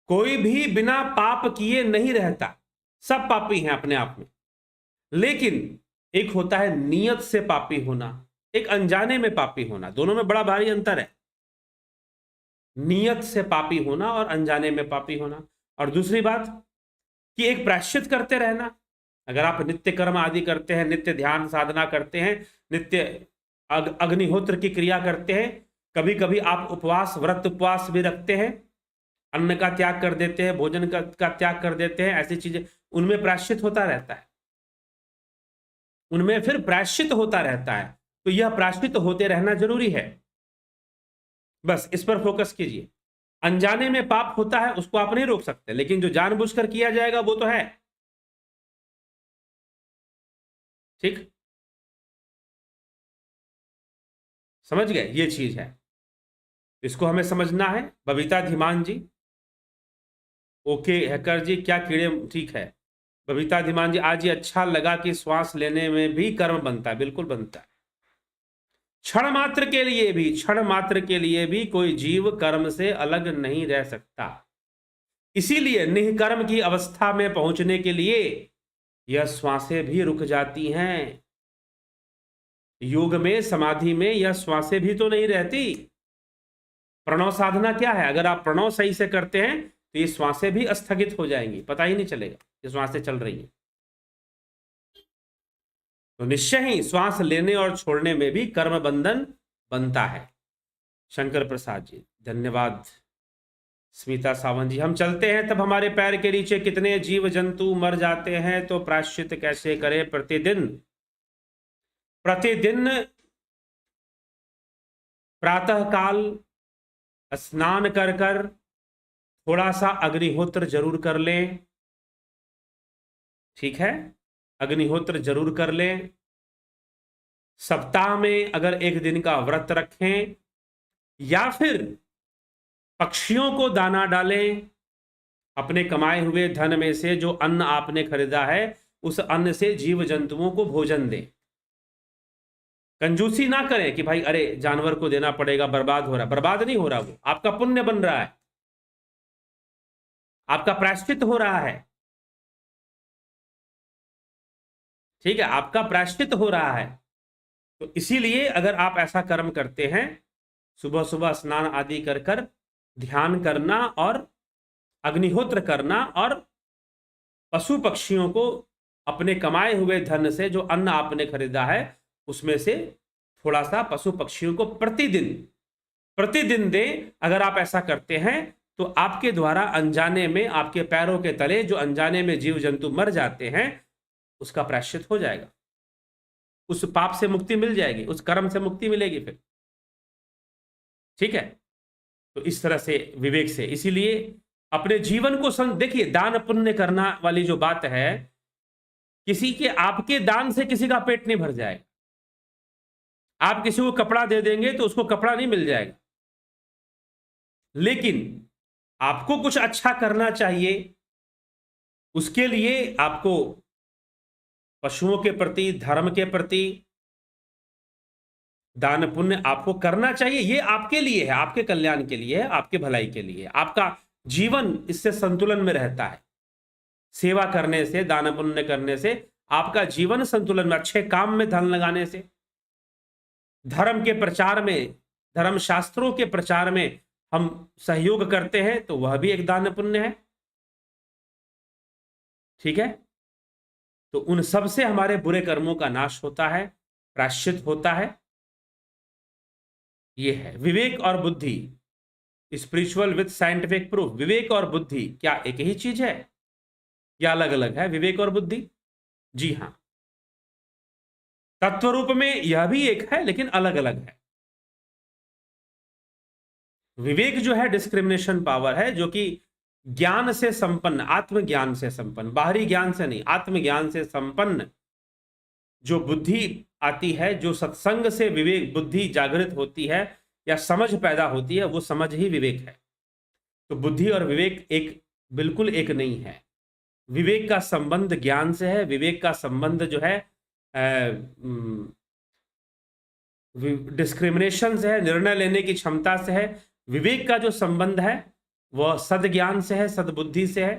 कोई भी बिना पाप किए नहीं रहता, सब पापी हैं अपने आप में। लेकिन एक होता है नियत से पापी होना, एक अनजाने में पापी होना, दोनों में बड़ा भारी अंतर है। नियत से पापी होना और अनजाने में पापी होना। और दूसरी बात कि एक प्रायश्चित करते रहना, अगर आप नित्य कर्म आदि करते हैं, नित्य ध्यान साधना करते हैं, नित्य अग्निहोत्र की क्रिया करते हैं, कभी कभी आप उपवास, व्रत उपवास भी रखते हैं, अन्न का त्याग कर देते हैं, भोजन का त्याग कर देते हैं, ऐसी चीजें, उनमें प्रायश्चित होता रहता है, उनमें फिर प्रायश्चित होता रहता है। तो यह प्रायश्चित होते रहना जरूरी है, बस इस पर फोकस कीजिए। अनजाने में पाप होता है, उसको आप नहीं रोक सकते, लेकिन जो जानबूझकर किया जाएगा वो तो है। ठीक, समझ गए, ये चीज है, इसको हमें समझना है। बबीता धीमान जी, ओके हैकर जी, क्या कीड़े, ठीक है बबीता धीमान जी, आज ये अच्छा लगा कि श्वास लेने में भी कर्म बनता है, बिल्कुल बनता है। क्षण मात्र के लिए भी, क्षण मात्र के लिए भी कोई जीव कर्म से अलग नहीं रह सकता। इसीलिए निष्कर्म की अवस्था में पहुंचने के लिए यह श्वासें भी रुक जाती हैं। योग में, समाधि में यह श्वासें भी तो नहीं रहती। प्रणव साधना क्या है? अगर आप प्रणव सही से करते हैं तो ये श्वासें भी स्थगित हो जाएंगी, पता ही नहीं चलेगा कि श्वासें चल रही हैं। तो निश्चय ही श्वास लेने और छोड़ने में भी कर्म बंधन बनता है। शंकर प्रसाद जी, धन्यवाद। स्मिता सावंत जी, हम चलते हैं तब हमारे पैर के नीचे कितने जीव जंतु मर जाते हैं, तो प्रायश्चित कैसे करें? प्रतिदिन प्रतिदिन प्रातः काल स्नान कर कर थोड़ा सा अग्निहोत्र जरूर कर लें। ठीक है, अग्निहोत्र जरूर कर लें। सप्ताह में अगर एक दिन का व्रत रखें, या फिर पक्षियों को दाना डालें, अपने कमाए हुए धन में से जो अन्न आपने खरीदा है उस अन्न से जीव जंतुओं को भोजन दें। कंजूसी ना करें कि भाई अरे जानवर को देना पड़ेगा, बर्बाद हो रहा है, बर्बाद नहीं हो रहा, वो आपका पुण्य बन रहा है, आपका प्रायश्चित हो रहा है। ठीक है, आपका प्रायश्चित हो रहा है। तो इसीलिए अगर आप ऐसा कर्म करते हैं, सुबह सुबह स्नान आदि कर कर ध्यान करना और अग्निहोत्र करना और पशु पक्षियों को अपने कमाए हुए धन से जो अन्न आपने खरीदा है उसमें से थोड़ा सा पशु पक्षियों को प्रतिदिन प्रतिदिन दें। अगर आप ऐसा करते हैं तो आपके द्वारा अनजाने में, आपके पैरों के तले जो अनजाने में जीव जंतु मर जाते हैं, उसका प्रायश्चित हो जाएगा, उस पाप से मुक्ति मिल जाएगी, उस कर्म से मुक्ति मिलेगी फिर। ठीक है, तो इस तरह से विवेक से, इसीलिए अपने जीवन को देखिए, दान पुण्य करना वाली जो बात है, किसी के, आपके दान से किसी का पेट नहीं भर जाएगा। आप किसी को कपड़ा दे देंगे तो उसको कपड़ा नहीं मिल जाएगा, लेकिन आपको कुछ अच्छा करना चाहिए, उसके लिए आपको पशुओं के प्रति, धर्म के प्रति दान पुण्य आपको करना चाहिए। ये आपके लिए है, आपके कल्याण के लिए है, आपके भलाई के लिए है। आपका जीवन इससे संतुलन में रहता है। सेवा करने से, दान पुण्य करने से आपका जीवन संतुलन में, अच्छे काम में धन लगाने से, धर्म के प्रचार में, धर्म शास्त्रों के प्रचार में हम सहयोग करते हैं तो वह भी एक दान पुण्य है। ठीक है, तो उन सब से हमारे बुरे कर्मों का नाश होता है, प्रायश्चित होता है। ये है विवेक और बुद्धि, स्पिरिचुअल विथ साइंटिफिक प्रूफ। विवेक और बुद्धि क्या एक ही चीज है या अलग अलग है? विवेक और बुद्धि, जी हां, तत्व रूप में यह भी एक है लेकिन अलग अलग है। विवेक जो है डिस्क्रिमिनेशन पावर है, जो कि ज्ञान से संपन्न, आत्मज्ञान से संपन्न, बाहरी ज्ञान से नहीं, आत्मज्ञान से संपन्न जो बुद्धि आती है, जो सत्संग से विवेक बुद्धि जागृत होती है या समझ पैदा होती है, वो समझ ही विवेक है। तो बुद्धि और विवेक एक बिल्कुल एक नहीं है। विवेक का संबंध ज्ञान से है, विवेक का संबंध जो है डिस्क्रिमिनेशन से है, निर्णय लेने की क्षमता से है। विवेक का जो संबंध है वह सद्ज्ञान से है, सद्बुद्धि से है।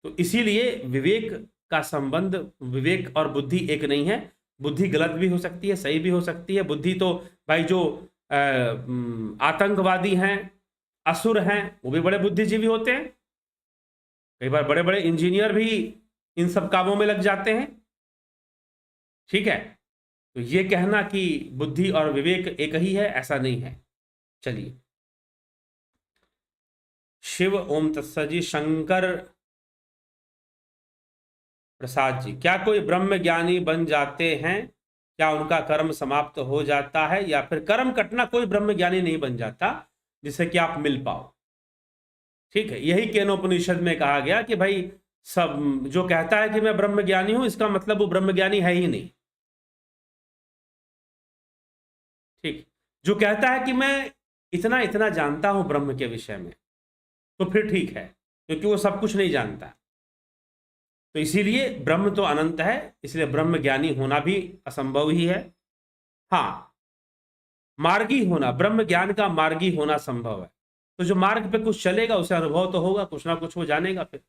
तो इसीलिए विवेक का संबंध, विवेक और बुद्धि एक नहीं है। बुद्धि गलत भी हो सकती है, सही भी हो सकती है। बुद्धि तो भाई जो आतंकवादी हैं, असुर हैं, वो भी बड़े बुद्धिजीवी होते हैं। कई बार बड़े बड़े इंजीनियर भी इन सब कामों में लग जाते हैं। ठीक है, तो ये कहना कि बुद्धि और विवेक एक ही है, ऐसा नहीं है। चलिए, शिव ओम तत्सत जी। शंकर प्रसाद जी, क्या कोई ब्रह्म ज्ञानी बन जाते हैं? क्या उनका कर्म समाप्त हो जाता है या फिर कर्म कटना? कोई ब्रह्म ज्ञानी नहीं बन जाता जिससे कि आप मिल पाओ। ठीक है, यही केनोपनिषद में कहा गया कि भाई सब जो कहता है कि मैं ब्रह्म ज्ञानी हूं, इसका मतलब वो ब्रह्म ज्ञानी है ही नहीं। ठीक, जो कहता है कि मैं इतना इतना जानता हूं ब्रह्म के विषय में, तो फिर ठीक है, क्योंकि वो सब कुछ नहीं जानता। तो इसीलिए ब्रह्म तो अनंत है, इसलिए ब्रह्म ज्ञानी होना भी असंभव ही है। हाँ, मार्गी होना, ब्रह्म ज्ञान का मार्गी होना संभव है। तो जो मार्ग पे कुछ चलेगा उसे अनुभव तो होगा, कुछ ना कुछ वो जानेगा फिर।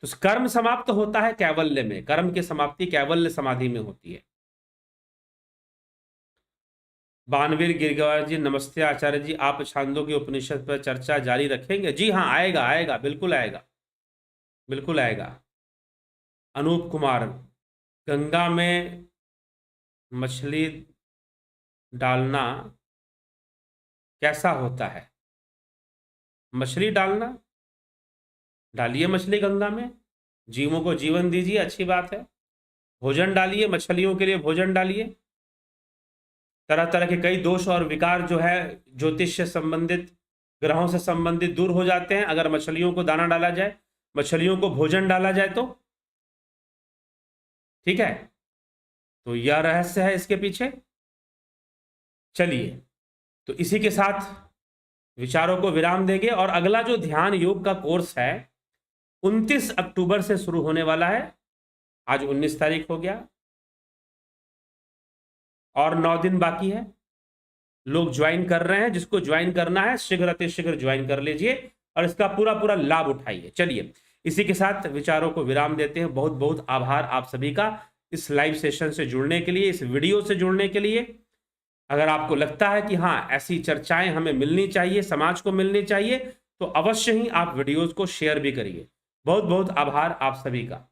तो कर्म समाप्त होता है कैवल्य में, कर्म की समाप्ति कैवल्य समाधि में होती है। बानवीर गिरगार जी, नमस्ते आचार्य जी, आप छांदोग्य उपनिषद पर चर्चा जारी रखेंगे? जी हाँ, आएगा आएगा, बिल्कुल आएगा, बिल्कुल आएगा। अनूप कुमार, गंगा में मछली डालना कैसा होता है? मछली डालना, डालिए मछली गंगा में, जीवों को जीवन दीजिए, अच्छी बात है। भोजन डालिए, मछलियों के लिए भोजन डालिए। तरह तरह के कई दोष और विकार जो है ज्योतिष से संबंधित, ग्रहों से संबंधित दूर हो जाते हैं अगर मछलियों को दाना डाला जाए, मछलियों को भोजन डाला जाए तो। ठीक है, तो यह रहस्य है इसके पीछे। चलिए, तो इसी के साथ विचारों को विराम देंगे और अगला जो ध्यान योग का कोर्स है 29 अक्टूबर से शुरू होने वाला है। आज 19 तारीख हो गया और 9 दिन बाकी है। लोग ज्वाइन कर रहे हैं, जिसको ज्वाइन करना है शीघ्र अतिशीघ्र ज्वाइन कर लीजिए और इसका पूरा पूरा लाभ उठाइए। चलिए, इसी के साथ विचारों को विराम देते हैं। बहुत बहुत आभार आप सभी का इस लाइव सेशन से जुड़ने के लिए, इस वीडियो से जुड़ने के लिए। अगर आपको लगता है कि हाँ, ऐसी चर्चाएं हमें मिलनी चाहिए, समाज को मिलनी चाहिए, तो अवश्य ही आप वीडियोस को शेयर भी करिए। बहुत बहुत आभार आप सभी का।